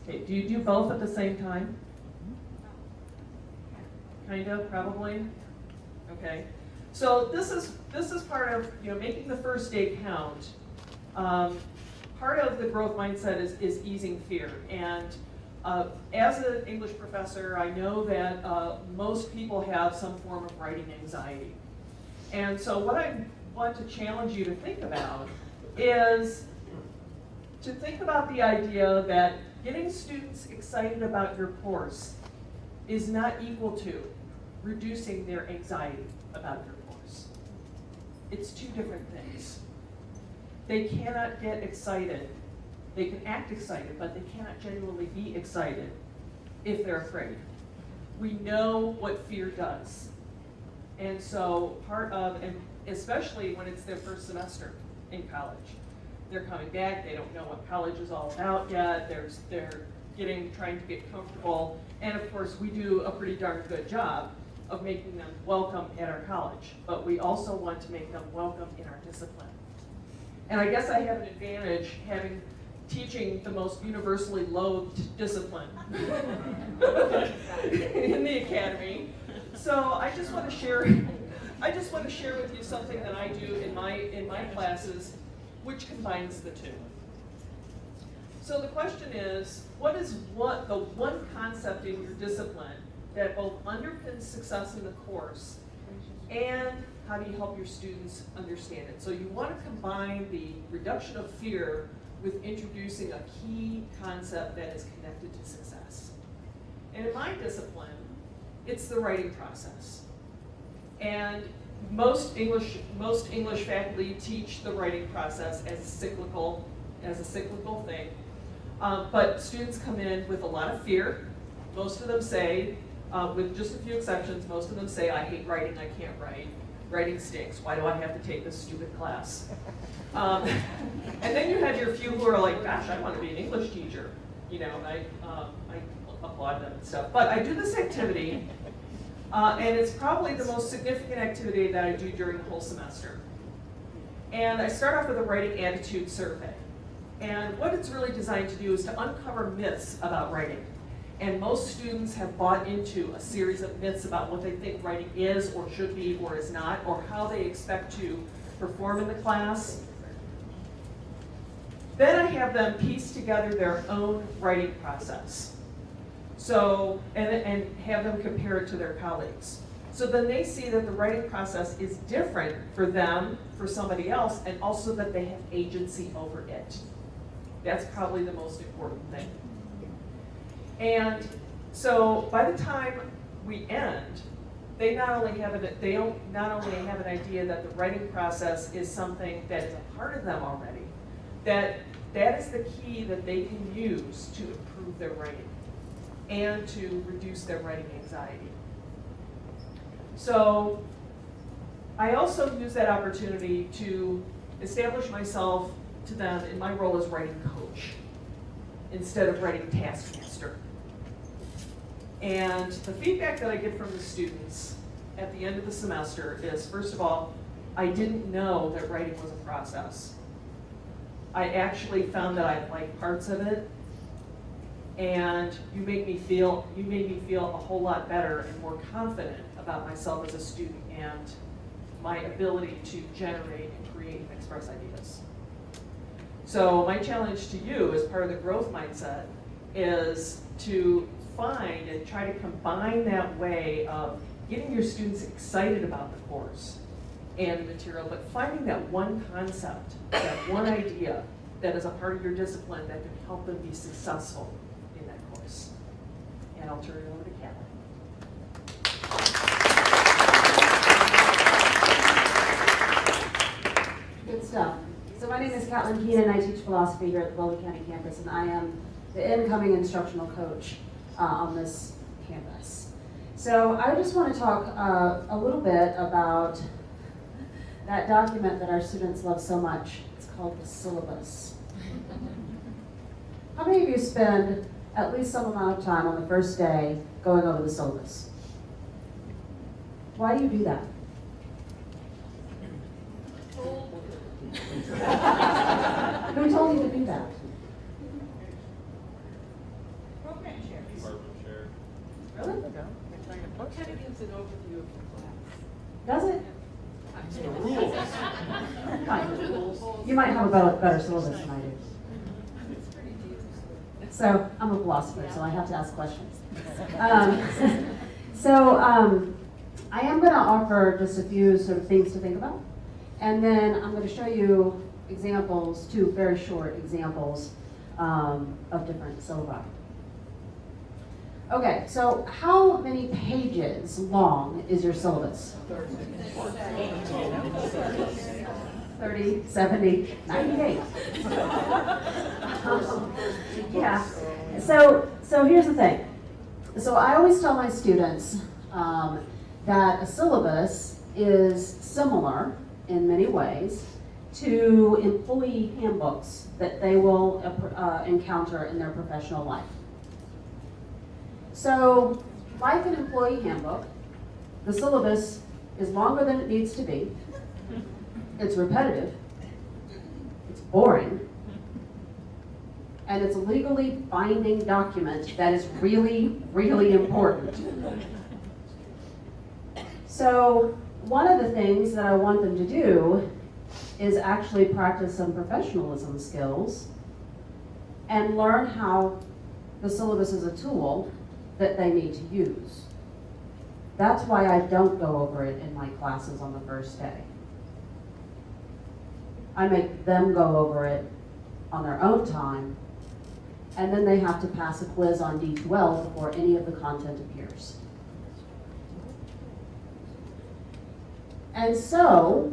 Okay, do you do both at the same time? Kind of, probably? Okay. So this is part of making the first day count. Part of the growth mindset is easing fear. And as an English professor, I know that most people have some form of writing anxiety. And so what I want to challenge you to think about is to think about the idea that getting students excited about your course is not equal to reducing their anxiety about your course. It's 2 different things. They cannot get excited. They can act excited, but they cannot genuinely be excited if they're afraid. We know what fear does. And so and especially when it's their first semester in college, they're coming back, they don't know what college is all about yet, they're trying to get comfortable. And of course, we do a pretty darn good job of making them welcome at our college, but we also want to make them welcome in our discipline. And I guess I have an advantage teaching the most universally loathed discipline in the academy. So I just want to share with you something that I do in my classes, which combines the two. So the question is, what is the one concept in your discipline that both underpins success in the course, and how do you help your students understand it? So you want to combine the reduction of fear with introducing a key concept that is connected to success. And in my discipline, it's the writing process. And most English faculty teach the writing process as a cyclical thing. But students come in with a lot of fear. Most of them say, with just a few exceptions, most of them say, I hate writing, I can't write. Writing stinks, why do I have to take this stupid class? And then you have your few who are like, gosh, I want to be an English teacher. And I applaud them and stuff. But I do this activity, and it's probably the most significant activity that I do during the whole semester. And I start off with a writing attitude survey. And what it's really designed to do is to uncover myths about writing. And most students have bought into a series of myths about what they think writing is or should be or is not, or how they expect to perform in the class. Then I have them piece together their own writing process. So, and have them compare it to their colleagues. So then they see that the writing process is different for them, for somebody else, and also that they have agency over it. That's probably the most important thing. And so by the time we end, they not only have an idea that the writing process is something that is a part of them already, that is the key that they can use to improve their writing and to reduce their writing anxiety. So I also use that opportunity to establish myself to them in my role as writing coach instead of writing taskmaster. And the feedback that I get from the students at the end of the semester is, first of all, I didn't know that writing was a process. I actually found that I liked parts of it, and you made me feel a whole lot better and more confident about myself as a student and my ability to generate and create and express ideas. So my challenge to you as part of the growth mindset is to find and try to combine that way of getting your students excited about the course and the material, but finding that one concept, that one idea that is a part of your discipline that can help them be successful in that course. And I'll turn it over to Catlin. Good stuff. So my name is Catlin Keenan. I teach philosophy here at the Boulder County campus, and I am the incoming instructional coach on this campus. So I just want to talk a little bit about that document that our students love so much. It's called the syllabus. How many of you spend at least some amount of time on the first day going over the syllabus? Why do you do that? Who told you to do that? Department chair. Really? What kind of gives an overview of the class? Does it? The rules. Kind of. You might have a better syllabus than I do. So I'm a philosopher, so I have to ask questions. I am going to offer just a few sort of things to think about, and then I'm going to show you examples, two very short examples of different syllabi. Okay, so how many pages long is your syllabus? 30, 70, 98. Yeah, so here's the thing. So I always tell my students that a syllabus is similar in many ways to employee handbooks that they will encounter in their professional life. So, like an employee handbook, the syllabus is longer than it needs to be. It's repetitive. It's boring. And it's a legally binding document that is really, really important. So, one of the things that I want them to do is actually practice some professionalism skills and learn how the syllabus is a tool that they need to use. That's why I don't go over it in my classes on the first day. I make them go over it on their own time, and then they have to pass a quiz on D2L before any of the content appears. And so,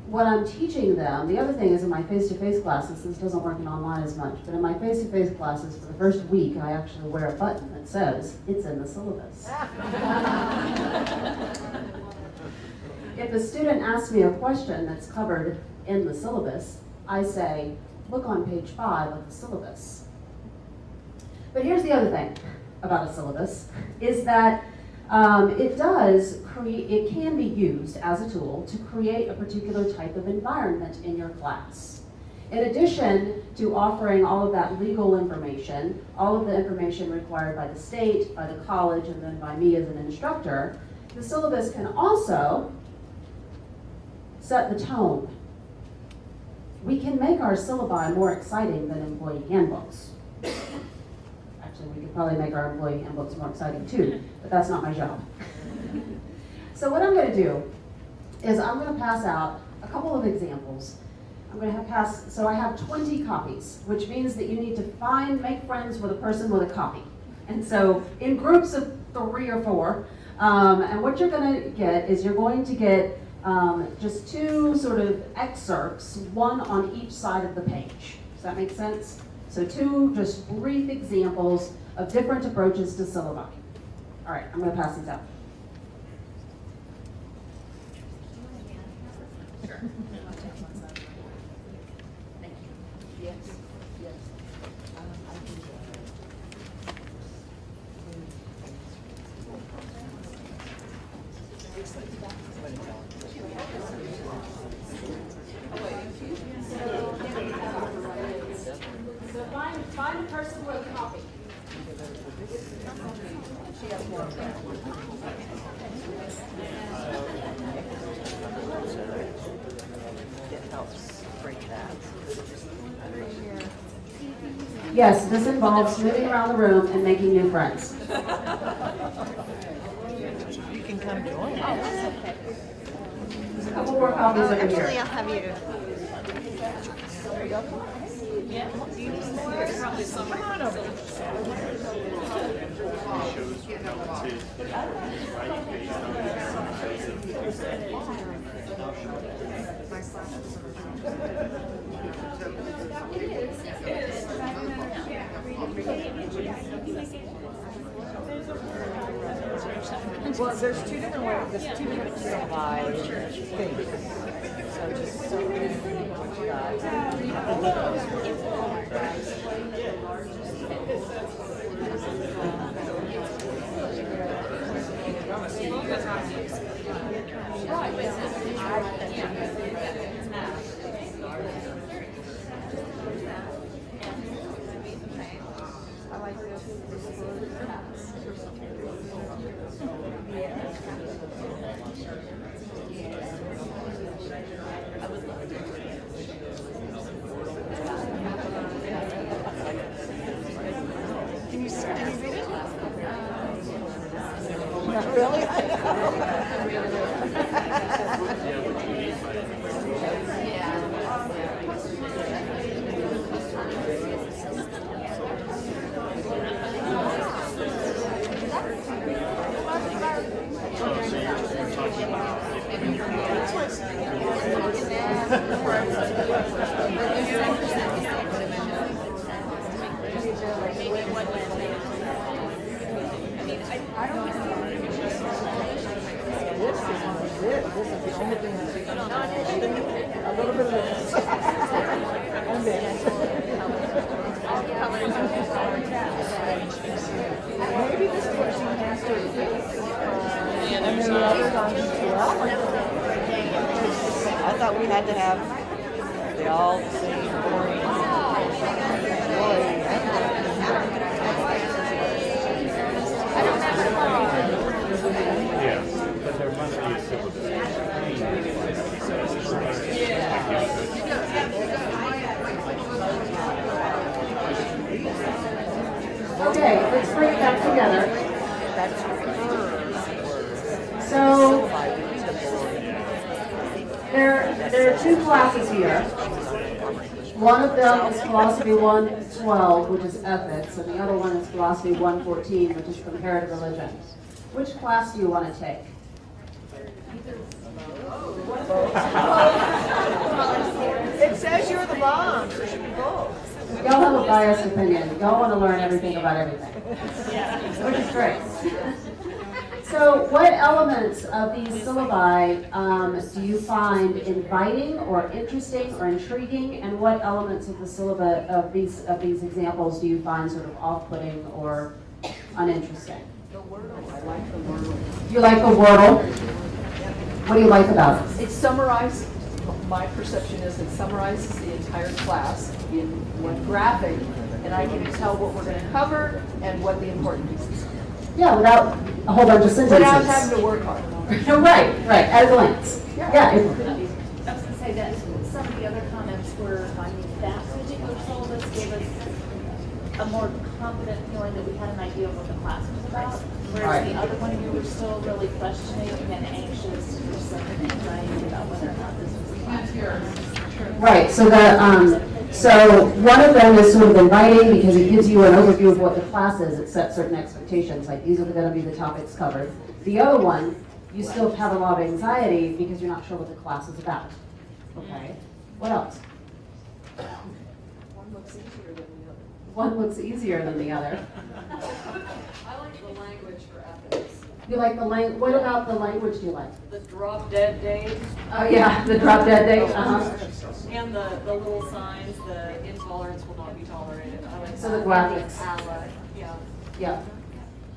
what I'm teaching them, the other thing is in my face-to-face classes, this doesn't work in online as much, but in my face-to-face classes, for the first week, I actually wear a button that says, it's in the syllabus. If a student asks me a question that's covered in the syllabus, I say, look on page 5 of the syllabus. But here's the other thing about a syllabus, is that it can be used as a tool to create a particular type of environment in your class. In addition to offering all of that legal information, all of the information required by the state, by the college, and then by me as an instructor, the syllabus can also set the tone. We can make our syllabi more exciting than employee handbooks. Actually, we could probably make our employee handbooks more exciting too, but that's not my job. So what I'm going to do is I'm going to pass out a couple of examples. So I have 20 copies, which means that you need to make friends with a person with a copy. And so in groups of 3 or 4, and what you're going to get is you're going to get just 2 sort of excerpts, one on each side of the page. Does that make sense? So 2 just brief examples of different approaches to syllabi. All right, I'm going to pass these out. Sure. Thank you. Yes, yes. So find a person with a copy. She has more. Yes, this involves moving around the room and making new friends. You can come join us. There's a couple more copies over Actually, here. I'll have you. There you go. Yeah. Come on over. Well, there's 2 different ways. There's 2 different syllabi things. So just what you I like this. Can you read it? Not really? This is the only thing that's a little bit of this. And this. had to have, they all the same boring. Yes, but there must be a syllabus. Okay, let's bring it back together. That's So there are two classes here. One of them is Philosophy 112, which is ethics, and the other one is Philosophy 114, which is comparative religion. Which class do you want to take? It says you're the bomb. It should be both. Y'all have a biased opinion. Y'all want to learn everything about everything, which is great. So what elements of these syllabi do you find inviting or interesting or intriguing, and what elements of the syllaba of these examples do you find sort of off-putting or uninteresting? I like the word. You like the Wordle? What do you like about it? It summarizes, my perception is it summarizes the entire class in one graphic, and I can tell what we're going to cover and what the important pieces are. Yeah, without a whole bunch of sentences. Without having to work hard. Right, at a glance. Yeah. I was going to say that some of the other comments were, that particular syllabus gave us a more confident feeling that we had an idea of what the class was about. Whereas the other one, you were still really questioning and anxious for some anxiety about whether or not this was the class. Right, so one of them is sort of inviting because it gives you an overview of what the class is. It sets certain expectations, like these are going to be the topics covered. The other one, you still have a lot of anxiety because you're not sure what the class is about. Okay, what else? One looks easier than the other. One looks easier than the other. I like the language for ethics. You like the language, what about the language do you like? The drop dead days. Oh yeah, the drop dead date, And the little signs, the intolerance will not be tolerated. I like So the that. graphics. And the ally, yeah. Yeah.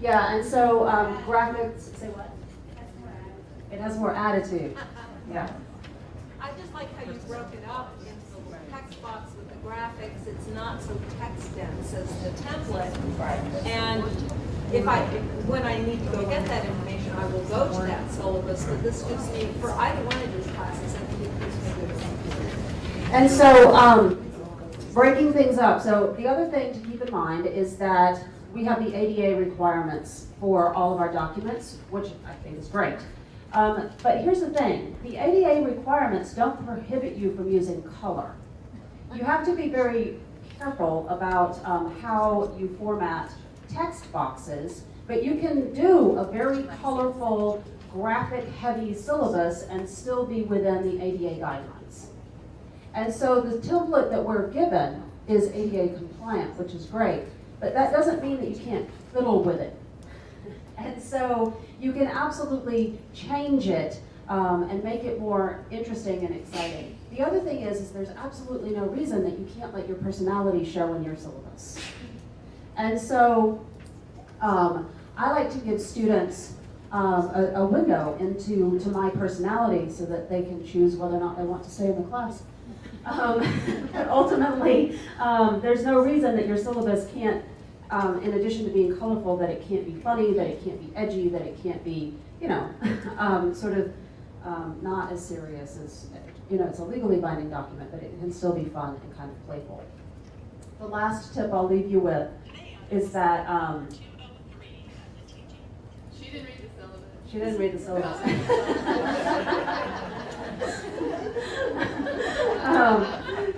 Yeah, and so graphics, say what? It has more attitude. Yeah. I just like how you broke it up into the text box with the graphics. It's not so text dense as the template. And when I need to go get that information, I will go to that syllabus. But this gives me, for either one of these classes, I think it gives me good information. And so breaking things up. So the other thing to keep in mind is that we have the ADA requirements for all of our documents, which I think is great. But here's the thing, the ADA requirements don't prohibit you from using color. You have to be very careful about how you format text boxes, but you can do a very colorful, graphic-heavy syllabus and still be within the ADA guidelines. And so the template that we're given is ADA compliant, which is great, but that doesn't mean that you can't fiddle with it. And so you can absolutely change it and make it more interesting and exciting. The other thing is there's absolutely no reason that you can't let your personality show in your syllabus. And so I like to give students a window into my personality so that they can choose whether or not they want to stay in the class. But ultimately, there's no reason that your syllabus can't, in addition to being colorful, that it can't be funny, that it can't be edgy, that it can't be, sort of not as serious as, it's a legally binding document, but it can still be fun and kind of playful. The last tip I'll leave you with is that, She didn't read the syllabus. she didn't read the syllabus.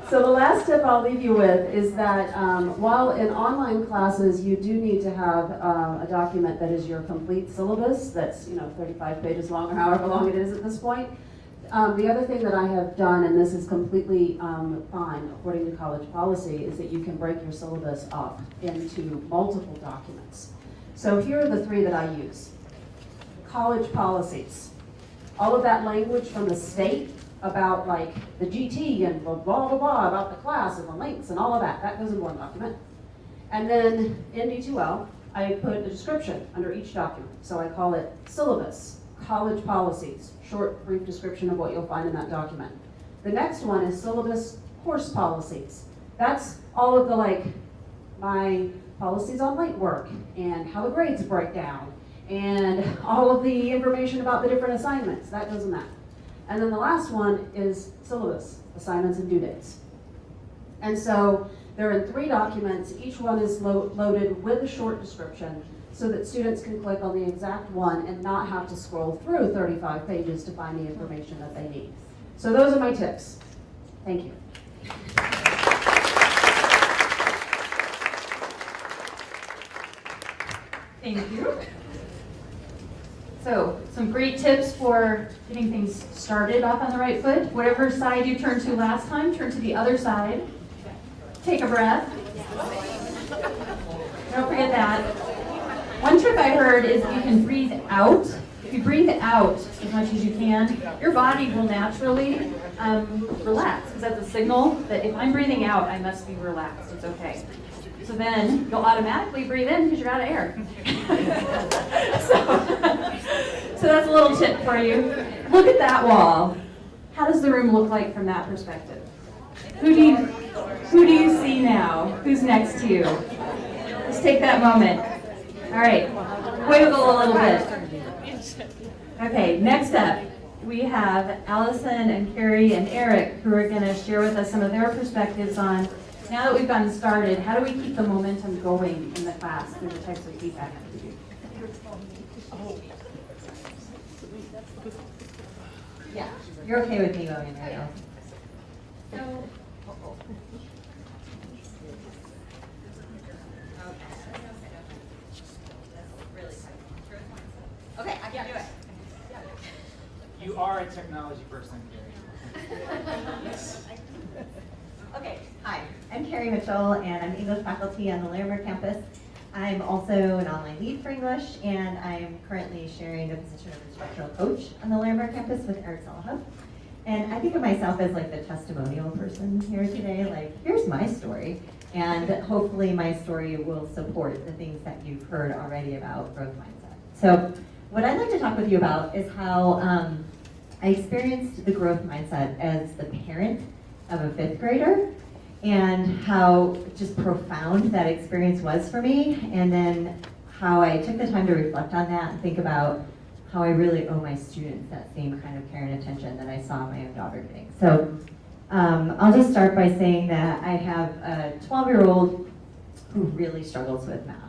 So the last tip I'll leave you with is that while in online classes you do need to have a document that is your complete syllabus, that's 35 pages long or however long it is at this point, the other thing that I have done, and this is completely fine according to college policy, is that you can break your syllabus up into multiple documents. So here are the three that I use. College policies. All of that language from the state about like the GT and blah, blah, blah, blah, about the class and the links and all of that, that goes in one document. And then in D2L, I put a description under each document. So I call it syllabus, college policies, short, brief description of what you'll find in that document. The next one is syllabus course policies. That's all of the my policies on late work and how the grades break down and all of the information about the different assignments. That goes in that. And then the last one is syllabus, assignments and due dates. And so they're in 3 documents. Each one is loaded with a short description so that students can click on the exact one and not have to scroll through 35 pages to find the information that they need. So those are my tips. Thank you. Thank you. So, some great tips for getting things started off on the right foot. Whatever side you turned to last time, turn to the other side. Take a breath. Don't forget that. One trick I heard is you can breathe out. If you breathe out as much as you can, your body will naturally relax. Because that's a signal that if I'm breathing out, I must be relaxed. It's okay. So then you'll automatically breathe in because you're out of air. So that's a little tip for you. Look at that wall. How does the room look like from that perspective? Who do you see now? Who's next to you? Let's take that moment. All right, wiggle a little bit. Okay, next up, we have Allison and Carrie and Eric who are going to share with us some of their perspectives on, now that we've gotten started, how do we keep the momentum going in the class through the types of feedback that we do? Yeah, you're okay with me going right now. Okay, I can do it. You are a technology person, Gary. Okay, hi, I'm Carrie Mitchell, and I'm English faculty on the Larimer campus. I'm also an online lead for English, and I'm currently sharing the position of instructional coach on the Larimer campus with Eric Salaha. And I think of myself as like the testimonial person here today, like, here's my story, and hopefully my story will support the things that you've heard already about growth mindset. So what I'd like to talk with you about is how I experienced the growth mindset as the parent of a 5th grader, and how just profound that experience was for me, and then how I took the time to reflect on that and think about how I really owe my students that same kind of care and attention that I saw my own daughter getting. So I'll just start by saying that I have a 12-year-old who really struggles with math.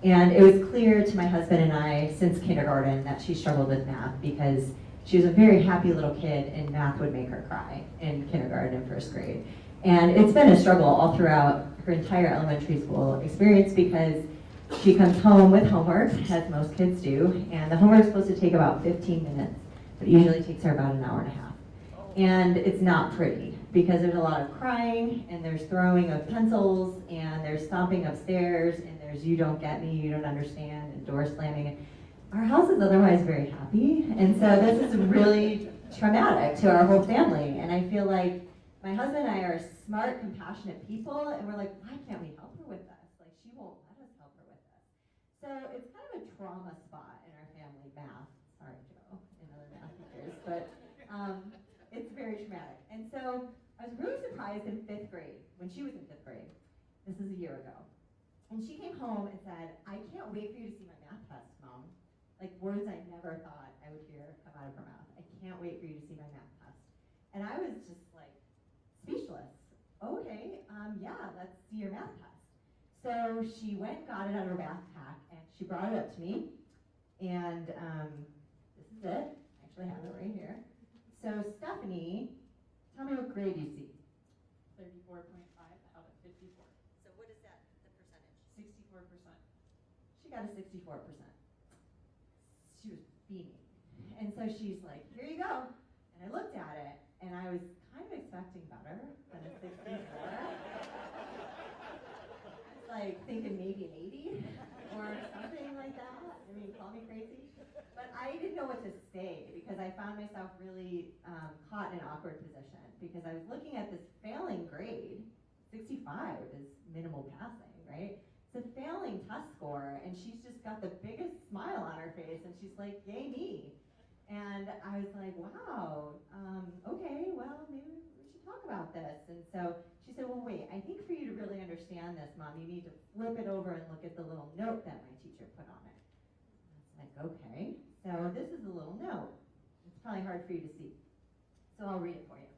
And it was clear to my husband and I since kindergarten that she struggled with math because she was a very happy little kid and math would make her cry in kindergarten and 1st grade. And it's been a struggle all throughout her entire elementary school experience because she comes home with homework, as most kids do, and the homework's supposed to take about 15 minutes, but it usually takes her about an hour and a half. And it's not pretty because there's a lot of crying and there's throwing of pencils and there's stomping upstairs and there's you don't get me, you don't understand, and door slamming. Our house is otherwise very happy, and so this is really traumatic to our whole family. And I feel like my husband and I are smart, compassionate people, and we're like, why can't we help her with this? Like, she won't let us help her with this. So it's kind of a trauma spot in our family, math. Sorry, Joe, and other math teachers, but it's very traumatic. And so I was really surprised in 5th grade, when she was in 5th grade, this is a year ago, and she came home and said, I can't wait for you to see my math test, Mom. Like, words I never thought I would hear come out of her mouth. I can't wait for you to see my math test. And I was just like, speechless. Okay, yeah, let's see your math test. So she went, got it out of her backpack, and she brought it up to me. And this is it. I actually have it right here. So Stephanie, tell me what grade you see. 34.5 out of 54. So what is that, the percentage? 64%. She got a 64%. She was beaming. And so she's like, here you go. And I looked at it, and I was kind of expecting better than a 64. I was like thinking maybe an 80 or something like that. I mean, call me crazy. But I didn't know what to say because I found myself really caught in an awkward position because I was looking at this failing grade. 65 is minimal passing, right? It's a failing test score, and she's just got the biggest smile on her face, and she's like, yay me. And I was like, wow, okay, well, maybe about this. And so she said, well, wait, I think for you to really understand this, Mom, you need to flip it over and look at the little note that my teacher put on it. I was like, okay. So this is a little note. It's probably hard for you to see. So I'll read it for you.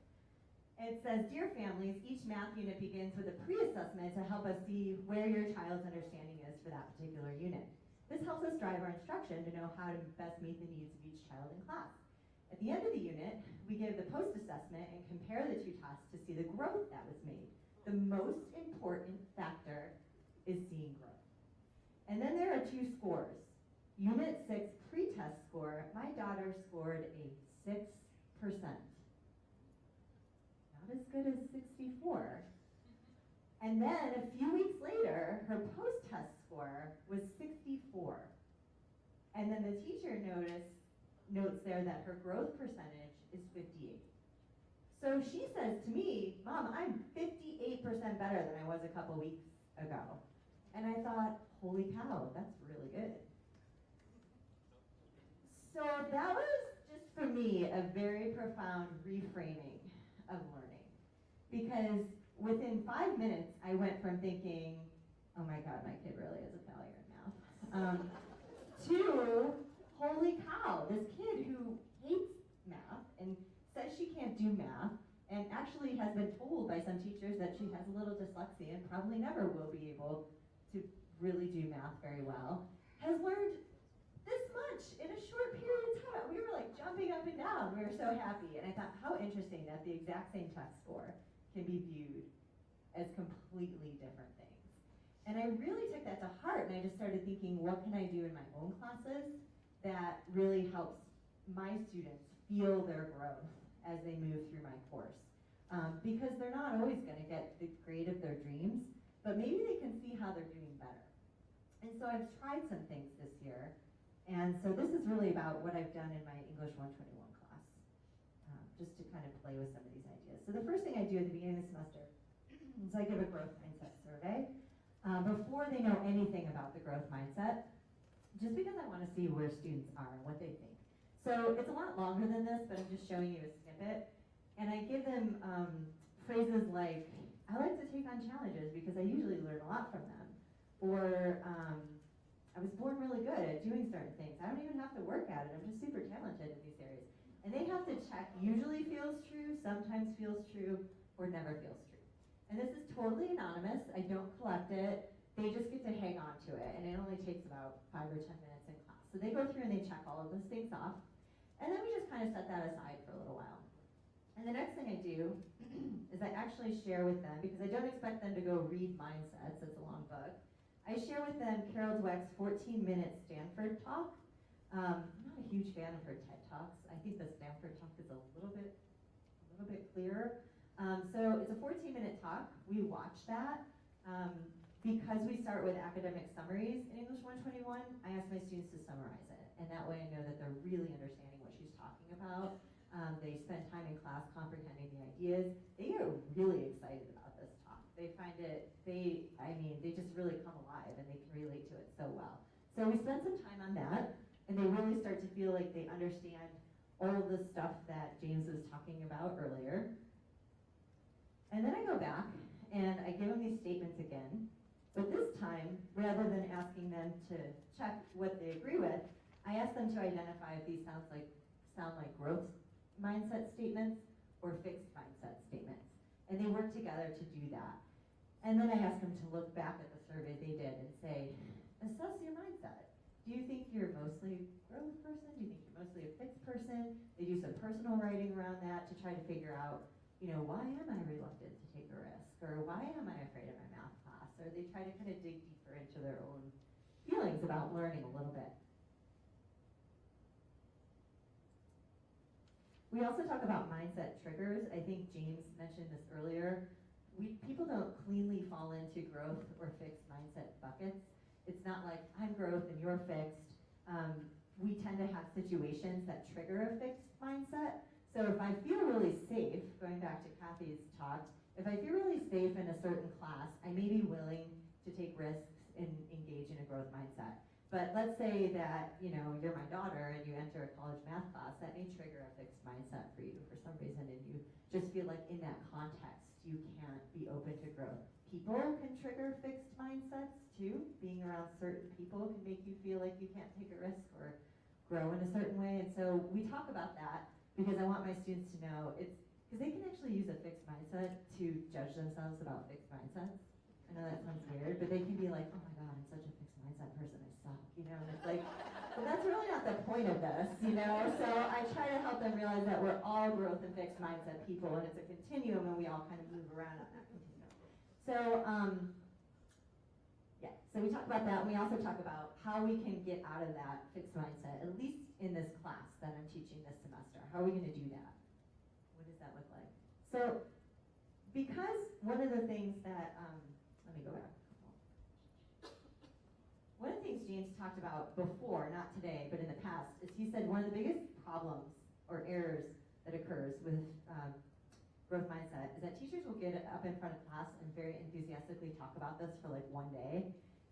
It says, dear families, each math unit begins with a pre-assessment to help us see where your child's understanding is for that particular unit. This helps us drive our instruction to know how to best meet the needs of each child in class. At the end of the unit, we give the post-assessment and compare the two tests to see the growth that was made. The most important factor is seeing growth. And then there are two scores. Unit 6 pre-test score, my daughter scored a 6%. Not as good as 64. And then a few weeks later, her post-test score was 64. And then the teacher notes there that her growth percentage is 58. So she says to me, Mom, I'm 58% better than I was a couple weeks ago. And I thought, holy cow, that's really good. So that was just for me a very profound reframing of learning. Because within 5 minutes, I went from thinking, oh my God, my kid really is a failure in math, to, holy cow, this kid who hates math and says she can't do math, and actually has been told by some teachers that she has a little dyslexia and probably never will be able to really do math very well, has learned this much in a short period of time. We were like jumping up and down. We were so happy. And I thought, how interesting that the exact same test score can be viewed as completely different things. And I really took that to heart, and I just started thinking, what can I do in my own classes that really helps my students feel their growth as they move through my course? Because they're not always going to get the grade of their dreams, but maybe they can see how they're doing better. And so I've tried some things this year, and so this is really about what I've done in my English 121 class, just to kind of play with some of these ideas. So the first thing I do at the beginning of the semester is I give a growth mindset survey before they know anything about the growth mindset, just because I want to see where students are and what they think. So it's a lot longer than this, but I'm just showing you a snippet. And I give them phrases like, I like to take on challenges because I usually learn a lot from them. Or, I was born really good at doing certain things. I don't even have to work at it. I'm just super talented in these areas. And they have to check, usually feels true, sometimes feels true, or never feels true. And this is totally anonymous. I don't collect it. They just get to hang on to it. And it only takes about 5 or 10 minutes in class. So they go through and they check all of those things off. And then we just kind of set that aside for a little while. And the next thing I do is I actually share with them, because I don't expect them to go read Mindsets, it's a long book. I share with them Carol Dweck's 14-minute Stanford talk. I'm not a huge fan of her TED Talks. I think the Stanford talk is a little bit clearer. So it's a 14-minute talk. We watch that. Because we start with academic summaries in English 121, I ask my students to summarize it. And that way I know that they're really understanding what she's talking about. They spend time in class comprehending the ideas. They get really excited about this talk. They find it, they just really come alive and they can relate to it so well. So we spend some time on that, and they really start to feel like they understand all of the stuff that James was talking about earlier. And then I go back and I give them these statements again, but this time, rather than asking them to check what they agree with, I ask them to identify if these sound like growth mindset statements or fixed mindset statements. And they work together to do that. And then I ask them to look back at the survey they did and say, assess your mindset. Do you think you're mostly a growth person? Do you think you're mostly a fixed person? They do some personal writing around that to try to figure out, why am I reluctant to take a risk? Or why am I afraid of my math class? Or they try to kind of dig deeper into their own feelings about learning a little bit. We also talk about mindset triggers. I think James mentioned this earlier. People don't cleanly fall into growth or fixed mindset buckets. It's not like I'm growth and you're fixed. We tend to have situations that trigger a fixed mindset. So if I feel really safe, going back to Kathy's talk, if I feel really safe in a certain class, I may be willing to take risks and engage in a growth mindset. But let's say that you're my daughter and you enter a college math class, that may trigger a fixed mindset for you for some reason, and just feel like in that context, you can't be open to growth. People can trigger fixed mindsets too. Being around certain people can make you feel like you can't take a risk or grow in a certain way. And so we talk about that because I want my students to know it's, because they can actually use a fixed mindset to judge themselves about fixed mindsets. I know that sounds weird, but they can be like, oh my God, I'm such a fixed mindset person, I suck, you know? And it's like, well, that's really not the point of this, you know? So I try to help them realize that we're all growth and fixed mindset people, and it's a continuum, and we all kind of move around on that continuum. So, yeah, so we talk about that, and we also talk about how we can get out of that fixed mindset, at least in this class that I'm teaching this semester. How are we gonna do that? What does that look like? So, because one of the things that, let me go back. One of the things James talked about before, not today, but in the past, is he said one of the biggest problems or errors that occurs with growth mindset is that teachers will get up in front of class and very enthusiastically talk about this for like one day,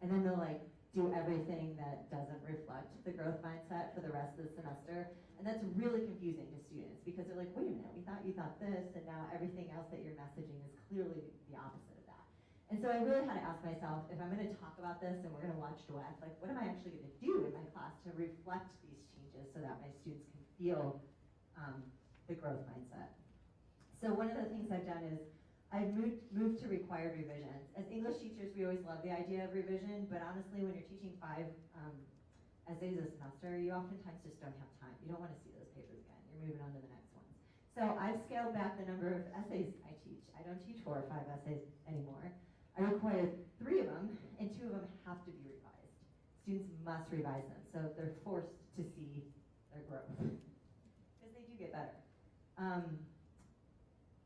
and then they'll like do everything that doesn't reflect the growth mindset for the rest of the semester. And that's really confusing to students because they're like, wait a minute, we thought you thought this, and now everything else that you're messaging is clearly the opposite of that. And so I really had to ask myself, if I'm going to talk about this and we're going to watch duet, like what am I actually going to do in my class to reflect these changes so that my students can feel the growth mindset? So one of the things I've done is I've moved to required revisions. As English teachers, we always love the idea of revision, but honestly, when you're teaching 5 essays a semester, you oftentimes just don't have time. You don't want to see those papers again. You're moving on to the next ones. So I've scaled back the number of essays I teach. I don't teach 4 or 5 essays anymore. I require 3 of them, and 2 of them have to be revised. Students must revise them, so they're forced to see their growth, because they do get better.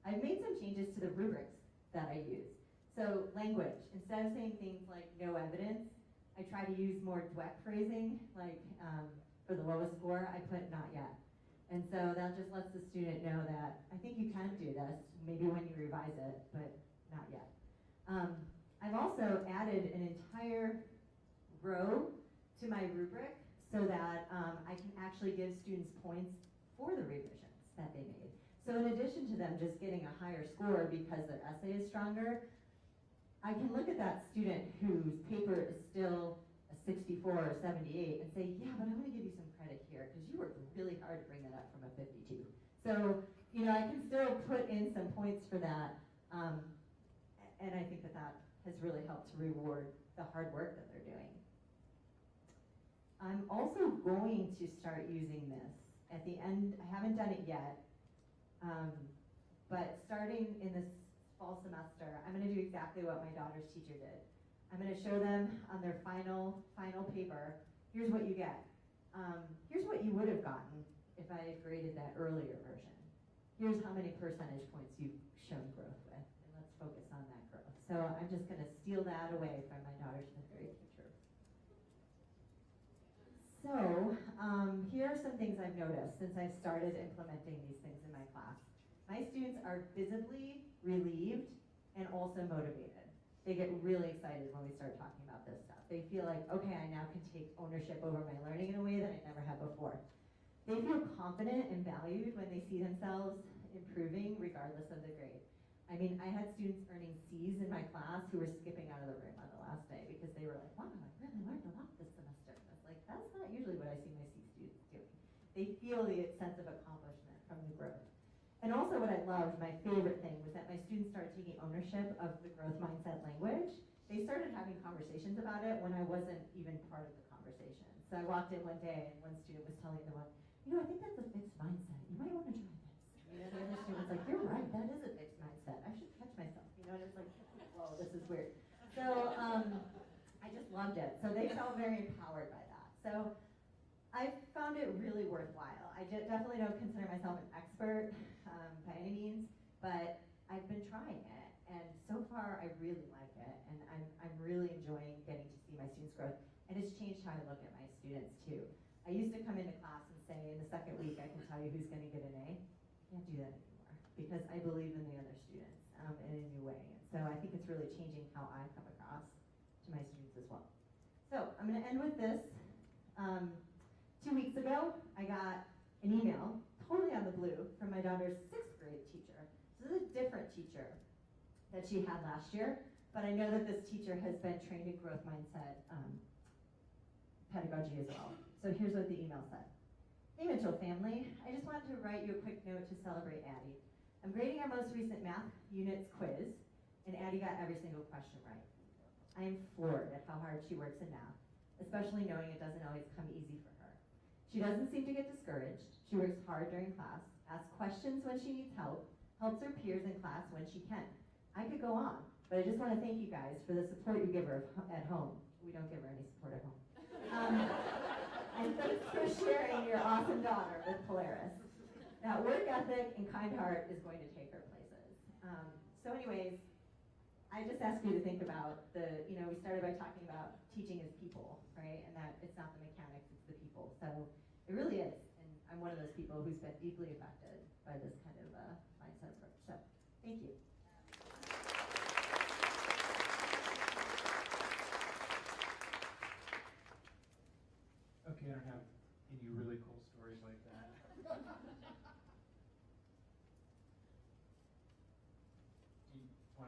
I've made some changes to the rubrics that I use. So language, instead of saying things like no evidence, I try to use more DWEC phrasing, like for the lowest score, I put not yet. And so that just lets the student know that I think you can do this, maybe when you revise it, but not yet. I've also added an entire row to my rubric so that I can actually give students points for the revisions that they made. So in addition to them just getting a higher score because their essay is stronger, I can look at that student whose paper is still a 64 or 78 and say, yeah, but I'm going to give you some credit here because you worked really hard to bring that up from a 52. So, you know, I can still put in some points for that, and I think that that has really helped to reward the hard work that they're doing. I'm also going to start using this at the end. I haven't done it yet, but starting in this fall semester, I'm going to do exactly what my daughter's teacher did. I'm going to show them on their final paper, here's what you get. Here's what you would have gotten if I had graded that earlier version. Here's how many percentage points you've shown growth with, and let's focus on that growth. So I'm just going to steal that away from my daughter's fifth grade teacher. So here are some things I've noticed since I've started implementing these things in my class. My students are visibly relieved and also motivated. They get really excited when we start talking about this stuff. They feel like, okay, I now can take ownership over my learning in a way that I never have before. They feel confident and valued when they see themselves improving regardless of the grade. I mean, I had students earning C's in my class who were skipping out of the room on the last day because they were like, wow, I really learned a lot this semester. And I was like, that's not usually what I see my C students doing. They feel the sense of accomplishment from the growth. And also what I loved, my favorite thing, was that my students started taking ownership of the growth mindset language. They started having conversations about it when I wasn't even part of the conversation. So I walked in one day and one student was telling the one, you know, I think that's a fixed mindset. You might want to try this. You know, the other student was like, you're right, that is a fixed mindset. I should catch myself. You know, and it's like, whoa, this is weird. So I just loved it. So they felt very empowered by that. So I found it really worthwhile. I definitely don't consider myself an expert by any means, but I've been trying it, and so far I really like it, and I'm really enjoying getting to see my students' growth, and it's changed how I look at my students too. I used to come into class and say, in the second week, I can tell you who's going to get an A. I can't do that anymore, because I believe in the other students in a new way, and so I think it's really changing how I come across to my students as well. So I'm going to end with this. 2 weeks ago, I got an email, totally out of the blue, from my daughter's 6th grade teacher is a different teacher that she had last year, but I know that this teacher has been trained in growth mindset pedagogy as well. So here's what the email said. Hey Mitchell family, I just wanted to write you a quick note to celebrate Addie. I'm grading our most recent math units quiz, and Addie got every single question right. I am floored at how hard she works in math, especially knowing it doesn't always come easy for her. She doesn't seem to get discouraged. She works hard during class, asks questions when she needs help, helps her peers in class when she can. I could go on, but I just want to thank you guys for the support you give her at home. We don't give her any support at home. And thanks for sharing your awesome daughter with Polaris. That work ethic and kind heart is going to take her places. So anyways, I just ask you to think about we started by talking about teaching as people, right? And that it's not the mechanics, it's the people. So it really is. And I'm one of those people who's been deeply affected by this kind of mindset approach. So thank you. Okay, I don't have any really cool stories like that. Do you want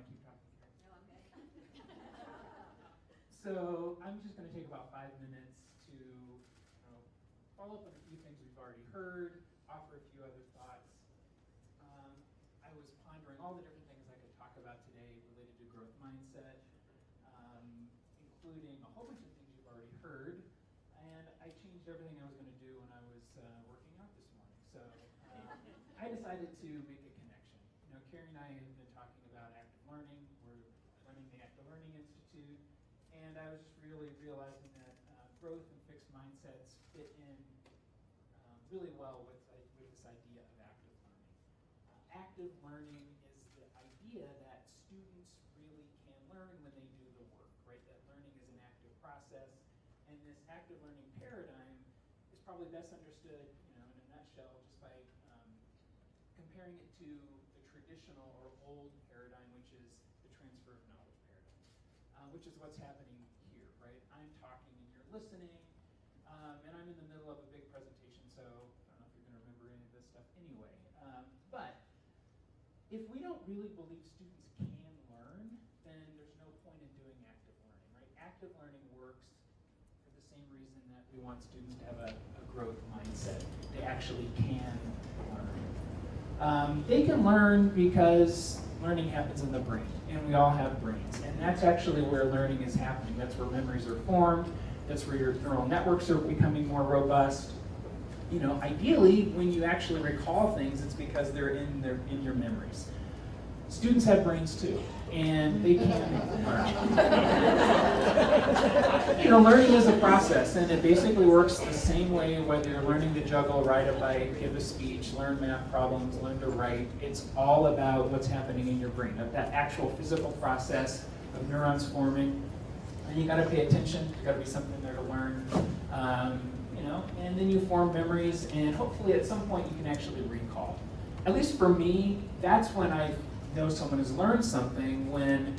to keep talking? No, I'm good. So I'm just going to take about 5 minutes to follow up on a few things we've already heard, offer a few other thoughts. I was pondering all the different things I could talk about today related to growth mindset, including a whole bunch of things you've already heard. And I changed everything I was going to do when I was working out this morning. So I decided to make a connection. Carrie and I have been talking about active learning. We're running the Active Learning Institute. And I was just really realizing that growth and fixed mindsets fit in really well with this idea of active learning. Active learning is the idea that students really can learn when they do the work, right? That learning is an active process. And this active learning paradigm is probably best understood, in a nutshell, just by comparing it to the traditional or old paradigm, which is the transfer of knowledge paradigm, which is what's happening here, right? I'm talking and you're listening, and I'm in the middle of a big presentation, so I don't know if you're going to remember any of this stuff anyway. But if we don't really believe students can learn, then there's no point in doing active learning, right? Active learning works the same reason that we want students to have a growth mindset. They actually can learn. They can learn because learning happens in the brain, and we all have brains. And that's actually where learning is happening. That's where memories are formed. That's where your neural networks are becoming more robust. Ideally, when you actually recall things, it's because they're in your memories. Students have brains too, and they can learn. Learning is a process, and it basically works the same way whether you're learning to juggle, ride a bike, give a speech, learn math problems, learn to write. It's all about what's happening in your brain, of that actual physical process of neurons forming. And you got to pay attention. There's got to be something there to learn. And then you form memories, and hopefully at some point you can actually recall. At least for me, that's when I know someone has learned something, when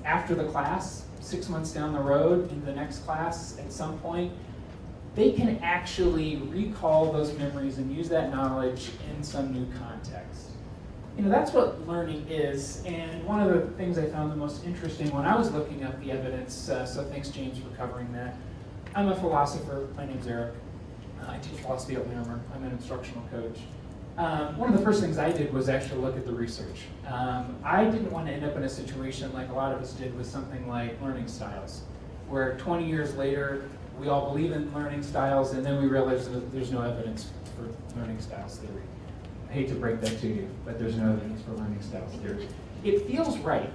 after the class, 6 months down the road, in the next class, at some point, they can actually recall those memories and use that knowledge in some new context. That's what learning is, and one of the things I found the most interesting when I was looking up the evidence, so thanks James for covering that. I'm a philosopher, my name's Eric. I teach philosophy at Larimer. I'm an instructional coach. One of the first things I did was actually look at the research. I didn't want to end up in a situation like a lot of us did with something like learning styles, where 20 years later, we all believe in learning styles, and then we realize that there's no evidence for learning styles theory. I hate to break that to you, but there's no evidence for learning styles theory. It feels right,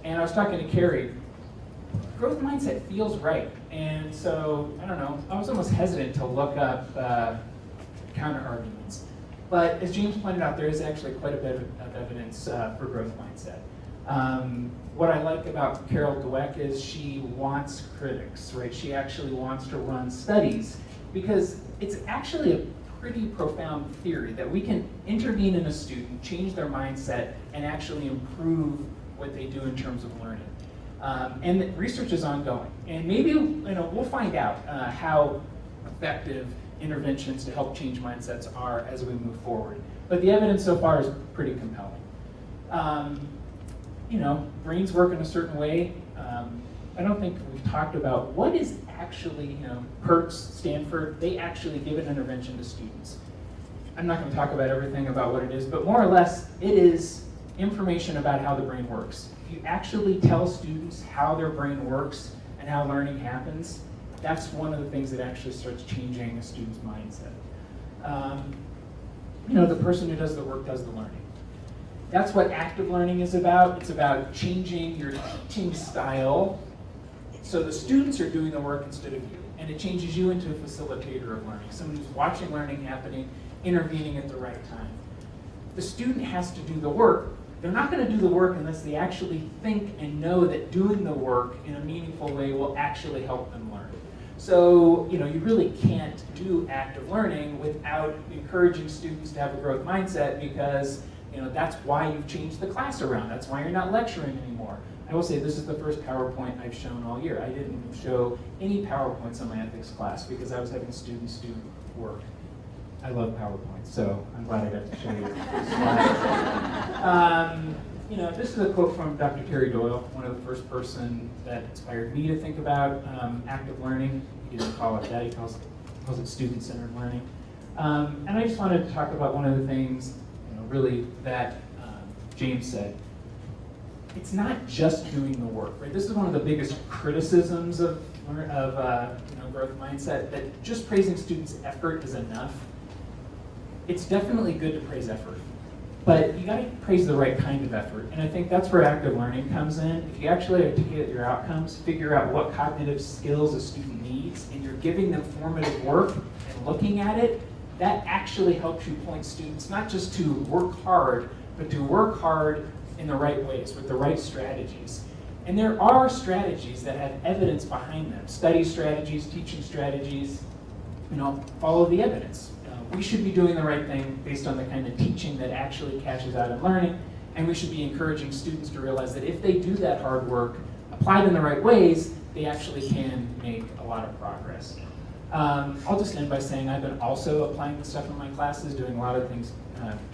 and I was talking to Carrie, growth mindset feels right, and so, I don't know, I was almost hesitant to look up counter-arguments. But as James pointed out, there is actually quite a bit of evidence for growth mindset. What I like about Carol Dweck is she wants critics, right? She actually wants to run studies because it's actually a pretty profound theory that we can intervene in a student, change their mindset, and actually improve what they do in terms of learning. And the research is ongoing. And maybe we'll find out how effective interventions to help change mindsets are as we move forward. But the evidence so far is pretty compelling. You know, brains work in a certain way. I don't think we've talked about what is actually, you know, Perks, Stanford, they actually give an intervention to students. I'm not going to talk about everything about what it is, but more or less, it is information about how the brain works. If you actually tell students how their brain works and how learning happens, that's one of the things that actually starts changing a student's mindset. You know, the person who does the work does the learning. That's what active learning is about. It's about changing your teaching style so the students are doing the work instead of you. And it changes you into a facilitator of learning, someone who's watching learning happening, intervening at the right time. The student has to do the work. They're not going to do the work unless they actually think and know that doing the work in a meaningful way will actually help them learn. So, you know, you really can't do active learning without encouraging students to have a growth mindset, because, you know, that's why you've changed the class around. That's why you're not lecturing anymore. I will say this is the first PowerPoint I've shown all year. I didn't show any PowerPoints on my ethics class because I was having students do work. I love PowerPoint, so I'm glad I got to show you slides. You know, this is a quote from Dr. Terry Doyle, one of the first person that inspired me to think about active learning. He doesn't call it that, he calls it student-centered learning. And I just wanted to talk about one of the things, you know, really that James said. It's not just doing the work, right? This is one of the biggest criticisms of you know, growth mindset, that just praising students' effort is enough. It's definitely good to praise effort, but you gotta praise the right kind of effort. And I think that's where active learning comes in. If you actually articulate your outcomes, figure out what cognitive skills a student needs, and you're giving them formative work and looking at it, that actually helps you point students not just to work hard, but to work hard in the right ways, with the right strategies. And there are strategies that have evidence behind them. Study strategies, teaching strategies, you know, follow the evidence. We should be doing the right thing based on the kind of teaching that actually catches out in learning, and we should be encouraging students to realize that if they do that hard work, applied in the right ways, they actually can make a lot of progress. I'll just end by saying I've been also applying this stuff in my classes, doing a lot of things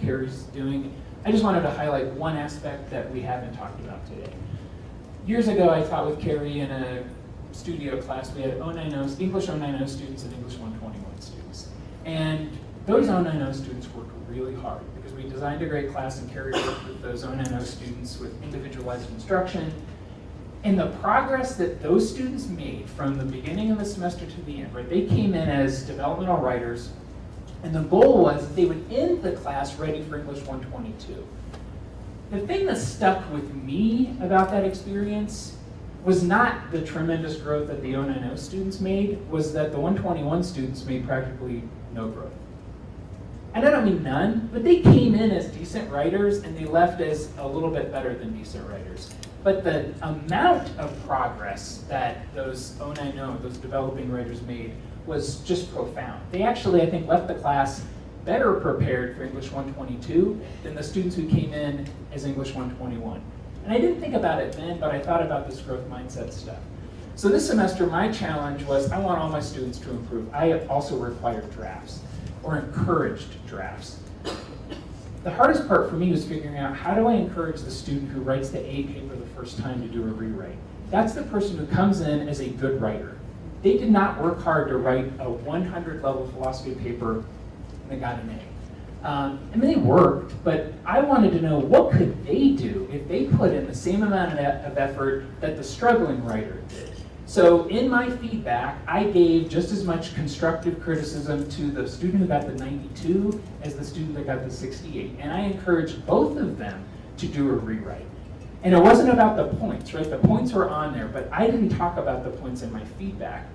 Carrie's doing. I just wanted to highlight one aspect that we haven't talked about today. Years ago, I taught with Carrie in a studio class. We had English 090 students and English 121 students. And those 090 students worked really hard because we designed a great class, and Carrie worked with those 090 students with individualized instruction. And the progress that those students made from the beginning of the semester to the end, right? They came in as developmental writers, and the goal was that they would end the class ready for English 122. The thing that stuck with me about that experience was not the tremendous growth that the 090 students made, was that the 121 students made practically no growth. And I don't mean none, but they came in as decent writers and they left as a little bit better than decent writers. But the amount of progress that those 090, those developing writers made, was just profound. They actually, I think, left the class better prepared for English 122 than the students who came in as English 121. And I didn't think about it then, but I thought about this growth mindset stuff. So this semester, my challenge was I want all my students to improve. I also required drafts, or encouraged drafts. The hardest part for me was figuring out, how do I encourage the student who writes the A paper the first time to do a rewrite? That's the person who comes in as a good writer. They did not work hard to write a 100-level philosophy paper and they got an A. I mean, they worked, but I wanted to know, what could they do if they put in the same amount of effort that the struggling writer did? So in my feedback, I gave just as much constructive criticism to the student who got the 92 as the student that got the 68. And I encouraged both of them to do a rewrite. And it wasn't about the points, right? The points were on there, but I didn't talk about the points in my feedback.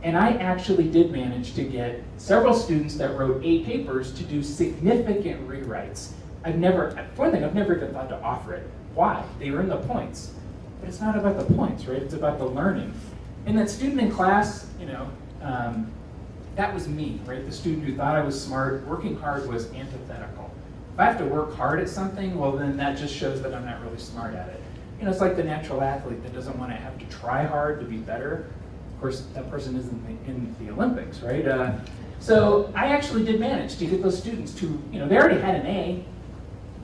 And I actually did manage to get several students that wrote A papers to do significant rewrites. I've never even thought to offer it. Why? They earn the points. But it's not about the points, right? It's about the learning. And that student in class, you know, that was me, right? The student who thought I was smart. Working hard was antithetical. If I have to work hard at something, well, then that just shows that I'm not really smart at it. You know, it's like the natural athlete that doesn't want to have to try hard to be better. Of course, that person isn't in the Olympics, right? So I actually did manage to get those students to, you know, they already had an A,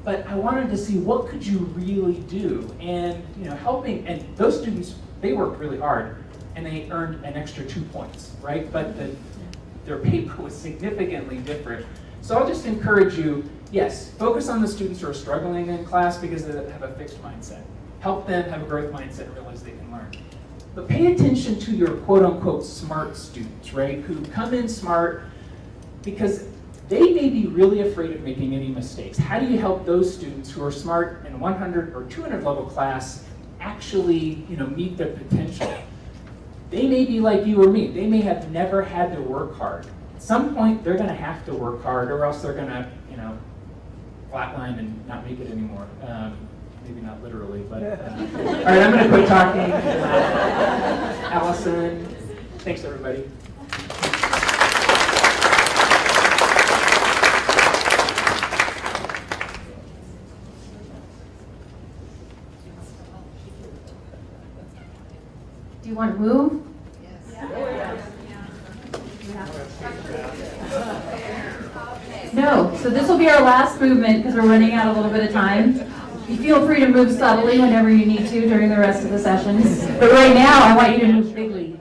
but I wanted to see what could you really do, and helping, and those students, they worked really hard, and they earned an extra 2 points, right? But their paper was significantly different. So I'll just encourage you, yes, focus on the students who are struggling in class because they have a fixed mindset. Help them have a growth mindset and realize they can learn. But pay attention to your quote-unquote smart students, right, who come in smart because they may be really afraid of making any mistakes. How do you help those students who are smart in 100 or 200 level class actually meet their potential? They may be like you or me. They may have never had to work hard. At some point, they're going to have to work hard, or else they're going to, flatline and not make it anymore. Maybe not literally, but all right, I'm going to quit talking. Allison, thanks everybody. Do you want to move? No, so this will be our last movement because we're running out a little bit of time. You feel free to move subtly whenever you need to during the rest of the sessions. But right now, I want you to move bigly.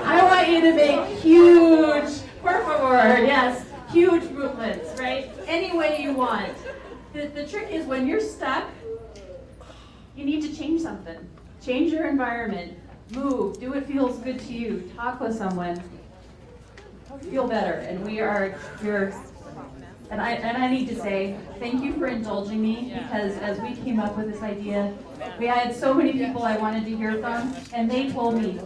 I want you to make huge, por favor, yes, huge movements, right? Any way you want. The trick is when you're stuck, you need to change something. Change your environment. Move. Do what feels good to you. Talk with someone. Feel better. And we are here. And I need to say thank you for indulging me, because as we came up with this idea, we had so many people I wanted to hear from, and they told me,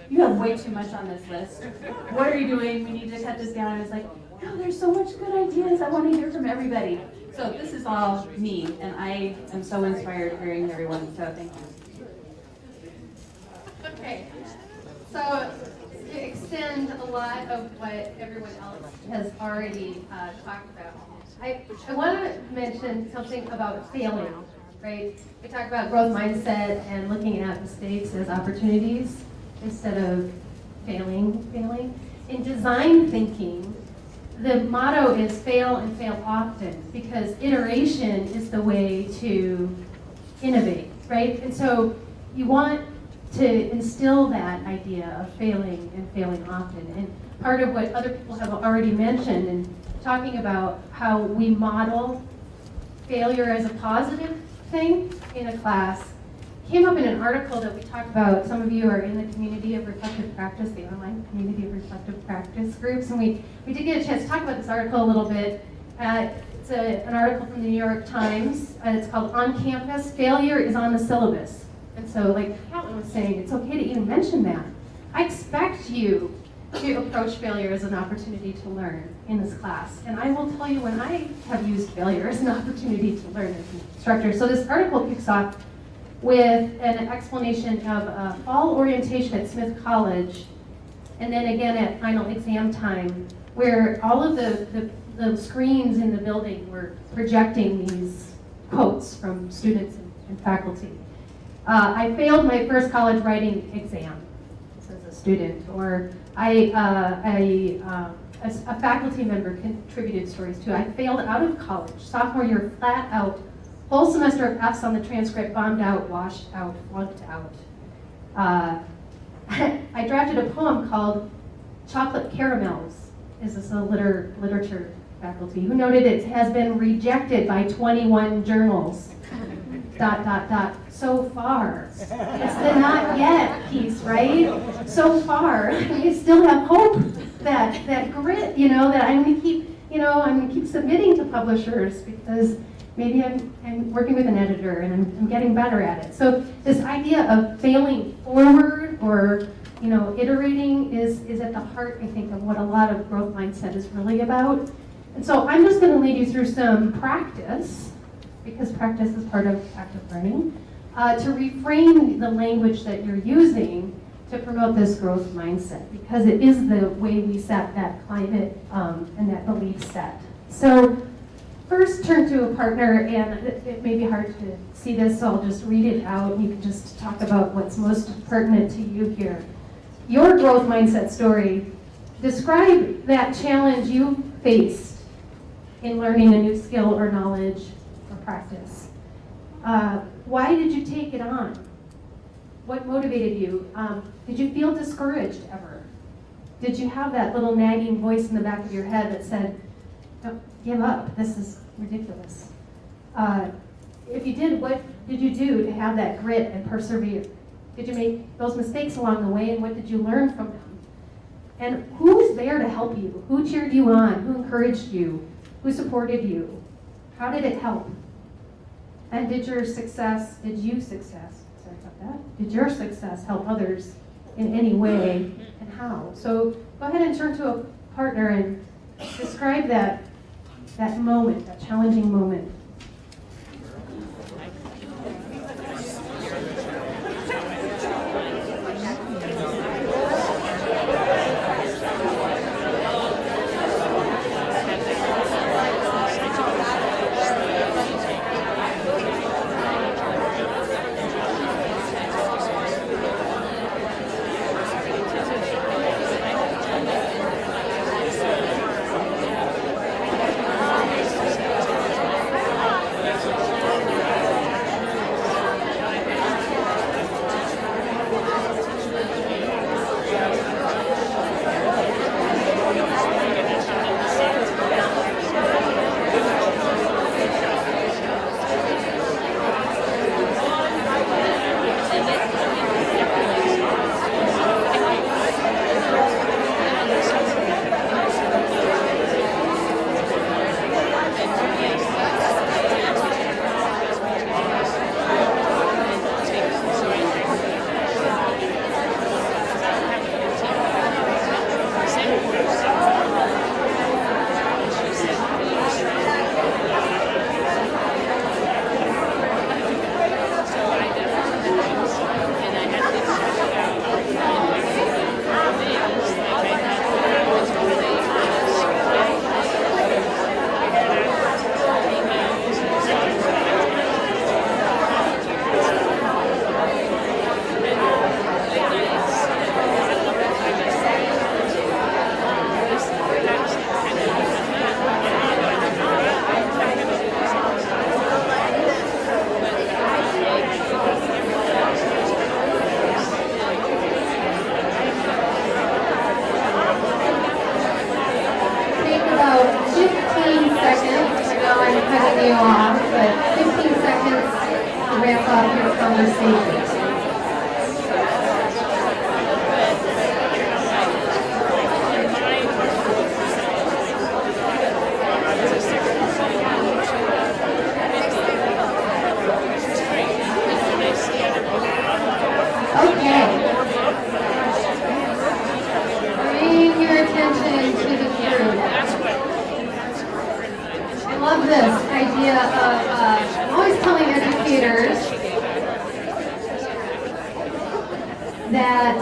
you have way too much on this list. What are you doing? We need to cut this down. And I was like, no, there's so much good ideas. I want to hear from everybody. So this is all me, and I am so inspired hearing everyone, so thank you. Okay, so to extend a lot of what everyone else has already talked about, I want to mention something about failing, right? We talk about growth mindset and looking at mistakes as opportunities instead of failing. In design thinking, the motto is fail and fail often, because iteration is the way to innovate, right? And so you want to instill that idea of failing and failing often. And part of what other people have already mentioned and talking about how we model failure as a positive thing in a class came up in an article that we talked about. Some of you are in the community of reflective practice, the online community of reflective practice groups, and we did get a chance to talk about this article a little bit. It's an article from the New York Times, and it's called On Campus, Failure is on the Syllabus. And so, like Caitlin was saying, it's okay to even mention that. I expect you to approach failure as an opportunity to learn in this class. And I will tell you when I have used failure as an opportunity to learn as an instructor. So this article kicks off with an explanation of a fall orientation at Smith College, and then again at final exam time, where all of the screens in the building were projecting these quotes from students and faculty. I failed my first college writing exam as a student, or a faculty member contributed stories too. I failed out of college, sophomore year, flat out, whole semester of F's on the transcript, bombed out, washed out, flunked out. I drafted a poem called Chocolate Caramels. Is this a literature faculty who noted it has been rejected by 21 journals. ... So far. It's the not yet piece, right? So far, you still have hope, that grit, that I'm gonna keep submitting to publishers, because maybe I'm working with an editor and I'm getting better at it. So this idea of failing forward or iterating is at the heart, I think, of what a lot of growth mindset is really about. And so I'm just gonna lead you through some practice, because practice is part of active learning, to reframe the language that you're using to promote this growth mindset, because it is the way we set that climate and that belief set. So first, turn to a partner, and it may be hard to see this, so I'll just read it out, and you can just talk about what's most pertinent to you here. Your growth mindset story. Describe that challenge you faced in learning a new skill or knowledge or practice. Why did you take it on? What motivated you? Did you feel discouraged ever? Did you have that little nagging voice in the back of your head that said, don't give up, this is ridiculous? If you did, what did you do to have that grit and persevere? Did you make those mistakes along the way, and what did you learn from them? And who was there to help you? Who cheered you on? Who encouraged you? Who supported you? How did it help? And did your success help others in any way, and how? So go ahead and turn to a partner and describe that moment, that challenging moment. That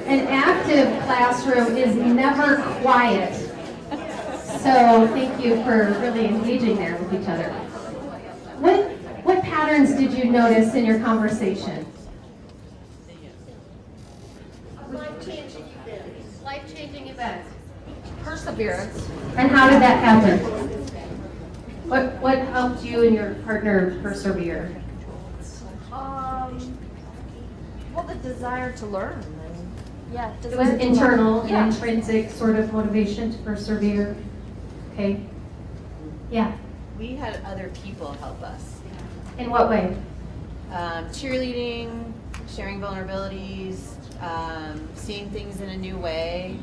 an active classroom is never quiet. So thank you for really engaging there with each other. What patterns did you notice in your conversation? Life-changing events. Life-changing events. Perseverance. And how did that happen? What helped you and your partner persevere? Well, the desire to learn. Yeah, It was internal and intrinsic sort of motivation to persevere. Okay. Yeah. We had other people help us. In what way? Cheerleading, sharing vulnerabilities, seeing things in a new way.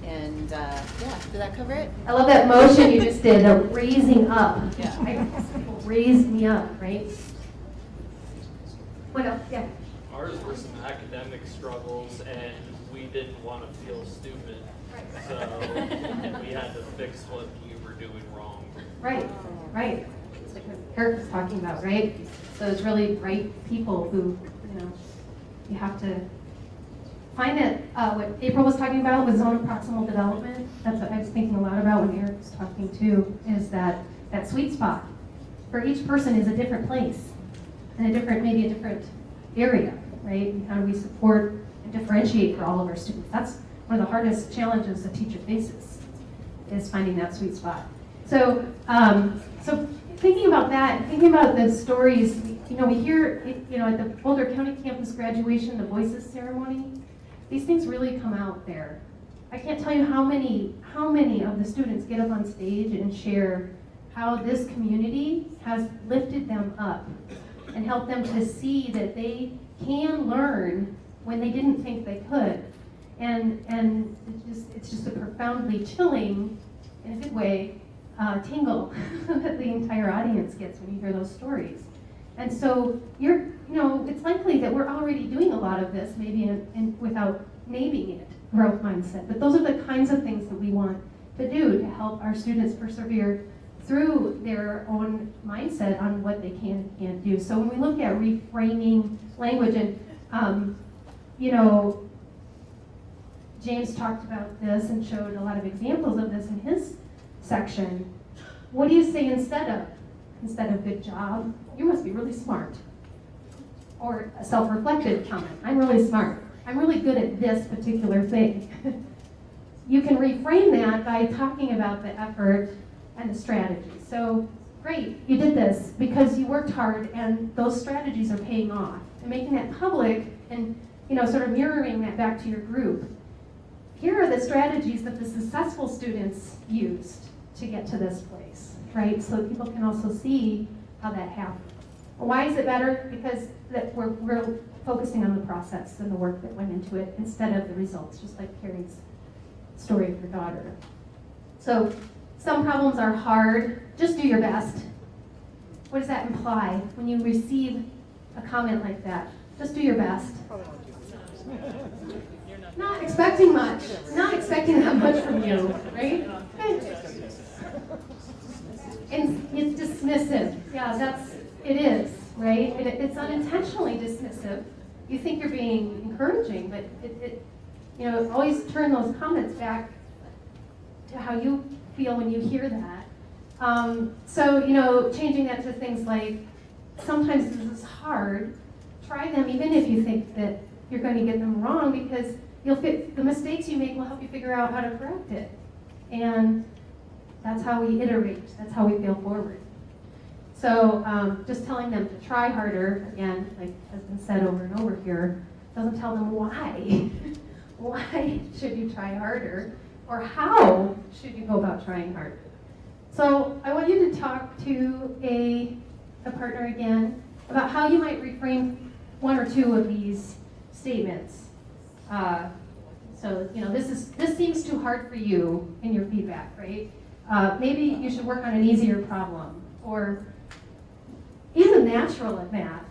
And yeah, did that cover it? I love that motion you just did, the raising up. Yeah. Raised me up, right? What else? Yeah. Ours were some academic struggles, and we didn't want to feel stupid, so we had to fix what we were doing wrong. Right, right. It's like what Eric was talking about, right? So it's really bright people who, you have to find that, what April was talking about with zone of proximal development. That's what I was thinking a lot about when Eric was talking too, is that sweet spot for each person is a different place and maybe a different area, right? And how do we support and differentiate for all of our students? That's one of the hardest challenges a teacher faces, is finding that sweet spot. So, so thinking about that, thinking about the stories, we hear, at the Boulder County campus graduation, the Voices ceremony, these things really come out there. I can't tell you how many of the students get up on stage and share how this community has lifted them up and helped them to see that they can learn when they didn't think they could. And it's just a profoundly chilling, in a good way, tingle that the entire audience gets when you hear those stories. And so it's likely that we're already doing a lot of this, maybe without naming it, growth mindset. But those are the kinds of things that we want to do to help our students persevere through their own mindset on what they can and can't do. So when we look at reframing language, and James talked about this and showed a lot of examples of this in his section. What do you say instead of? Instead of good job, you must be really smart. Or a self-reflective comment, I'm really smart. I'm really good at this particular thing. You can reframe that by talking about the effort and the strategy. So, great, you did this because you worked hard and those strategies are paying off. And making that public and sort of mirroring that back to your group. Here are the strategies that the successful students used to get to this place, right? So people can also see how that happened. Why is it better? Because we're focusing on the process and the work that went into it instead of the results, just like Carrie's story of her daughter. So some problems are hard. Just do your best. What does that imply when you receive a comment like that? Just do your best. Not expecting much. Not expecting that much from you, right? And it's dismissive. Yeah, it is, right? It's unintentionally dismissive. You think you're being encouraging, but always turn those comments back to how you feel when you hear that. So, changing that to things like, sometimes this is hard. Try them even if you think that you're going to get them wrong, because the mistakes you make will help you figure out how to correct it. And that's how we iterate. That's how we fail forward. So just telling them to try harder, again, like has been said over and over here, doesn't tell them why. Why should you try harder? Or how should you go about trying harder? So I want you to talk to a partner again about how you might reframe one or two of these statements. So this seems too hard for you in your feedback, right? Maybe you should work on an easier problem, or even natural at math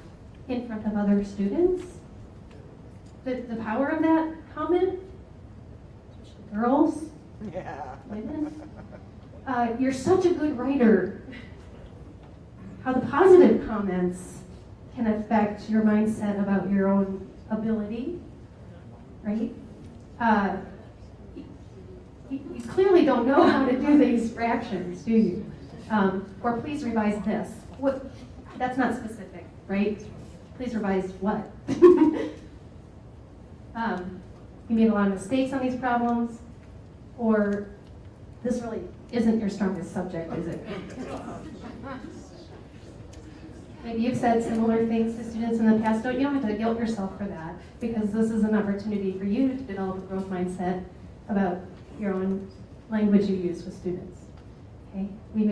in front of other students. The power of that comment, girls, women. You're such a good writer. How the positive comments can affect your mindset about your own ability, right? You clearly don't know how to do these fractions, do you? Or please revise this. What? That's not specific, right? Please revise what? You made a lot of mistakes on these problems, or this really isn't your strongest subject, is it? Maybe you've said similar things to students in the past. You don't have to guilt yourself for that, because this is an opportunity for you to develop a growth mindset about your own language you use with students. Okay? We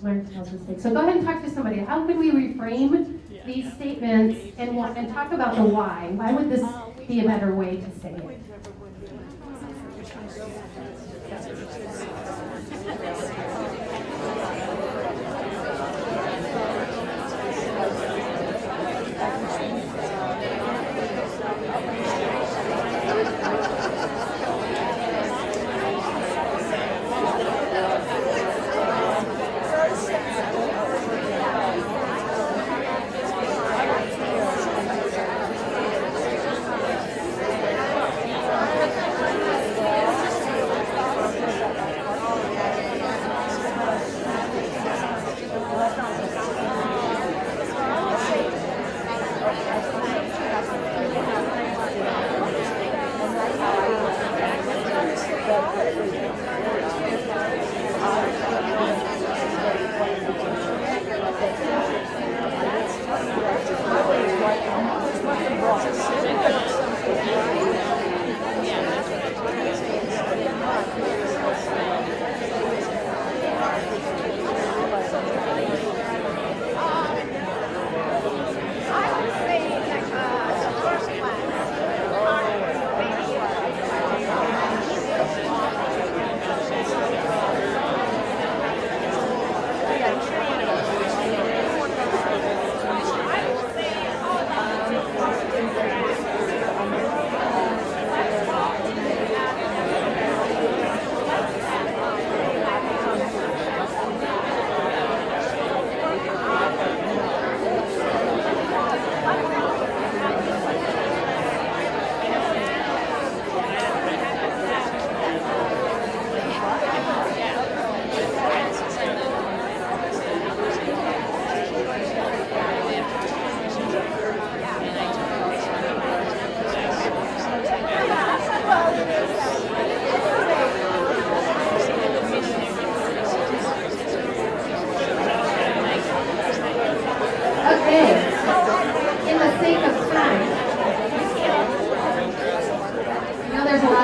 learn from those mistakes. So go ahead and talk to somebody. How could we reframe these statements and talk about the why? Why would this be a better way to say it?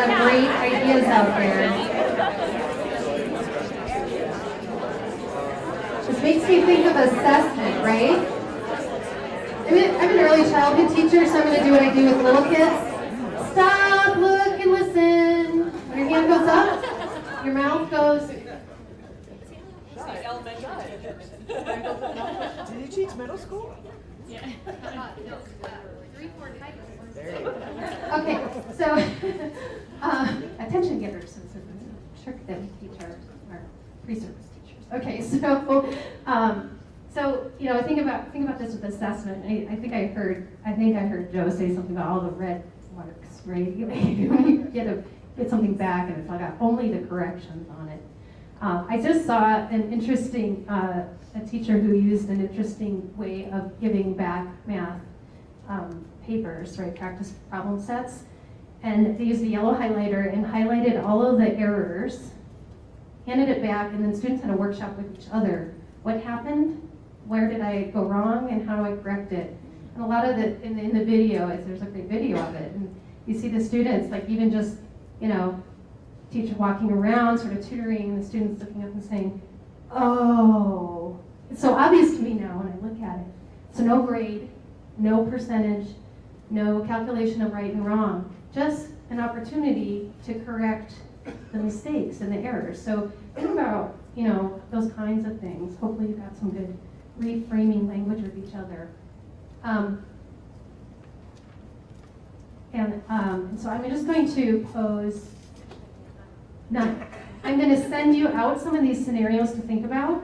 lot of great ideas out there. This makes me think of assessment, right? I'm an early childhood teacher, so I'm going to do what I do with little kids. Stop, look, and listen. When your hand goes up, your mouth goes. Did you teach middle school? Yeah. Okay, so attention getters is a trick that we teach our pre-service teachers. Okay, so you know, think about this with assessment. I think I heard Joe say something about all the red marks, right? When you get something back and it's like only the corrections on it. I just saw an interesting a teacher who used an interesting way of giving back math papers, right? Practice problem sets, and they used a yellow highlighter and highlighted all of the errors, handed it back, and then students had a workshop with each other. What happened? Where did I go wrong, and how do I correct it? And a lot of the in the video, there's a great video of it, and you see the students like even just teacher walking around, sort of tutoring, and the students looking up and saying, "Oh, it's so obvious to me now when I look at it." So no grade, no percentage, no calculation of right and wrong, just an opportunity to correct the mistakes and the errors. So think about those kinds of things. Hopefully you got some good reframing language with each other. So I'm just going to pose 9. I'm going to send you out some of these scenarios to think about.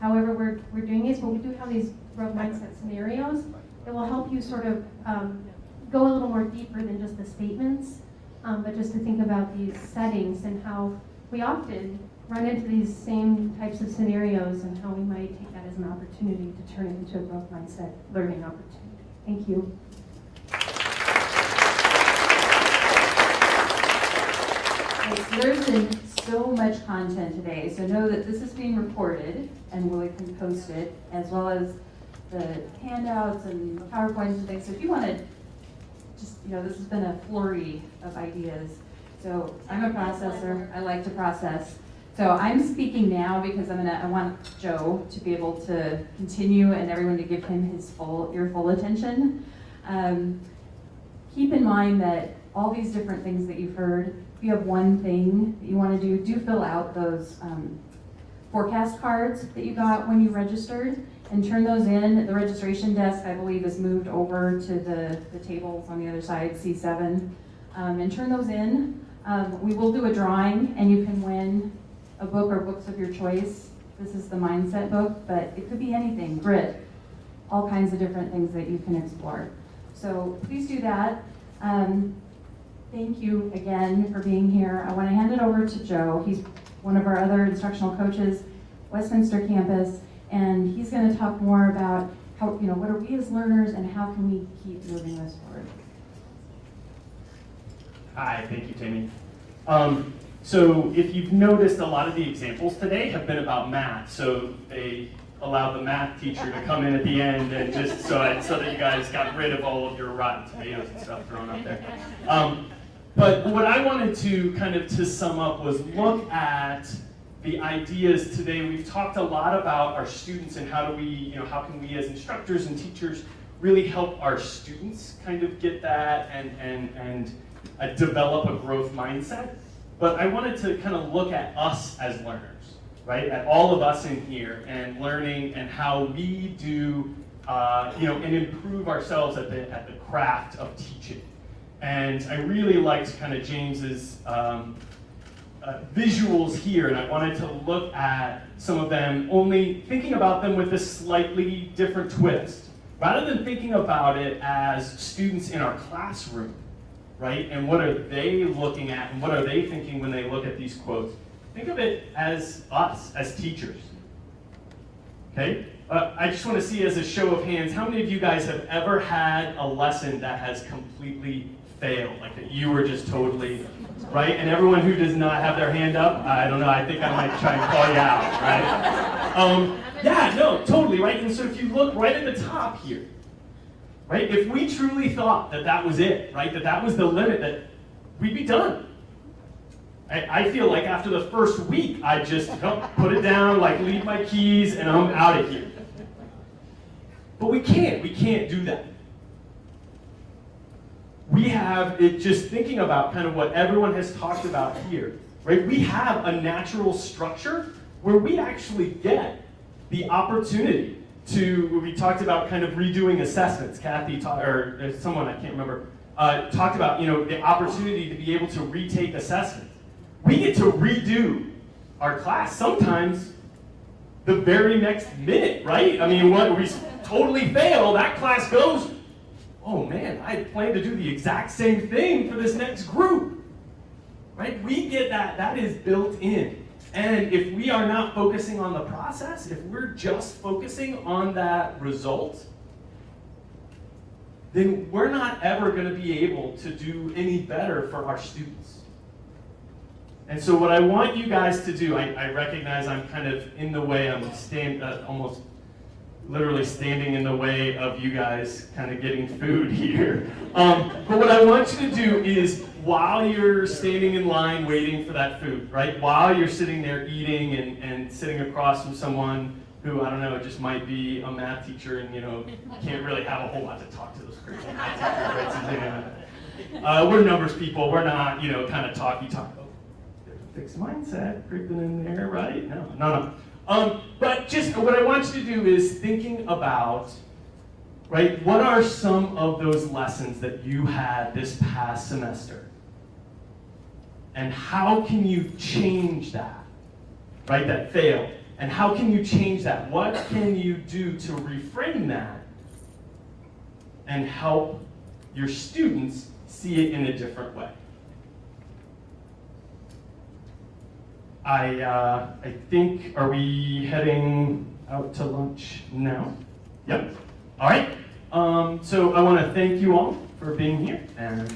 However, we're doing these, but we do have these growth mindset scenarios that will help you sort of go a little more deeper than just the statements, but just to think about these settings and how we often run into these same types of scenarios and how we might take that as an opportunity to turn it into a growth mindset learning opportunity. Thank you. There's been so much content today, so know that this is being recorded and we can post it, as well as the handouts and the PowerPoints and things. So if you want to just, this has been a flurry of ideas. So I'm a processor, I like to process. So I'm speaking now because I want Joe to be able to continue and everyone to give him your full attention. Keep in mind that all these different things that you've heard, if you have one thing that you want to do fill out those forecast cards that you got when you registered and turn those in. The registration desk, I believe, is moved over to the tables on the other side, C7, and turn those in. We will do a drawing and you can win a book or books of your choice. This is the mindset book, but it could be anything, grit, all kinds of different things that you can explore. So please do that. Thank you again for being here. I want to hand it over to Joe. He's one of our other instructional coaches, Westminster campus, and he's going to talk more about how, what are we as learners and how can we keep moving this forward. Hi, thank you, Tammy. So if you've noticed, a lot of the examples today have been about math. So they allowed the math teacher to come in at the end and just so that you guys got rid of all of your rotten tomatoes and stuff thrown up there. But what I wanted to to sum up was look at the ideas today. We've talked a lot about our students and how can we as instructors and teachers really help our students get that and develop a growth mindset. But I wanted to look at us as learners, right? At all of us in here and learning and how we do, and improve ourselves at the craft of teaching. And I really liked James's visuals here, and I wanted to look at some of them, only thinking about them with a slightly different twist. Rather than thinking about it as students in our classroom, right? And what are they looking at and what are they thinking when they look at these quotes? Think of it as us, as teachers. Okay? I just want to see as a show of hands, how many of you guys have ever had a lesson that has completely failed? Like that you were just totally, right? And everyone who does not have their hand up, I don't know, I think I might try and call you out, right? Yeah, no, totally, right? And so if you look right at the top here, right? If we truly thought that was it, right? That was the limit, that we'd be done. I feel like after the first week, I just put it down, like leave my keys, and I'm out of here. But we can't do that. We have it, just thinking about kind of what everyone has talked about here, right? We have a natural structure where we actually get the opportunity to, we talked about kind of redoing assessments. Kathy or someone, I can't remember, talked about, the opportunity to be able to retake assessments. We get to redo our class sometimes the very next minute, right? I mean, what we totally fail, that class goes, oh man, I plan to do the exact same thing for this next group, right? We get that is built in. And if we are not focusing on the process, if we're just focusing on that result, then we're not ever going to be able to do any better for our students. And so what I want you guys to do, I recognize I'm kind of in the way, I'm almost literally standing in the way of you guys kind of getting food here. But what I want you to do is, while you're standing in line waiting for that food, right? While you're sitting there eating and sitting across from someone who, I don't know, just might be a math teacher and, can't really have a whole lot to talk to those crazy math teachers, right? We're numbers people, we're not, kind of talky. There's a fixed mindset creeping in there, right? No. But just what I want you to do is thinking about, right, what are some of those lessons that you had this past semester? And how can you change that, right, that failed? And how can you change that? What can you do to reframe that and help your students see it in a different way? I think, are we heading out to lunch now? Yep. All right. So I want to thank you all for being here, and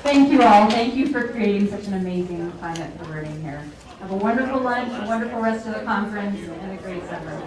Thank you all. Thank you for creating such an amazing climate for learning here. Have a wonderful lunch, a wonderful rest of the conference, and a great summer.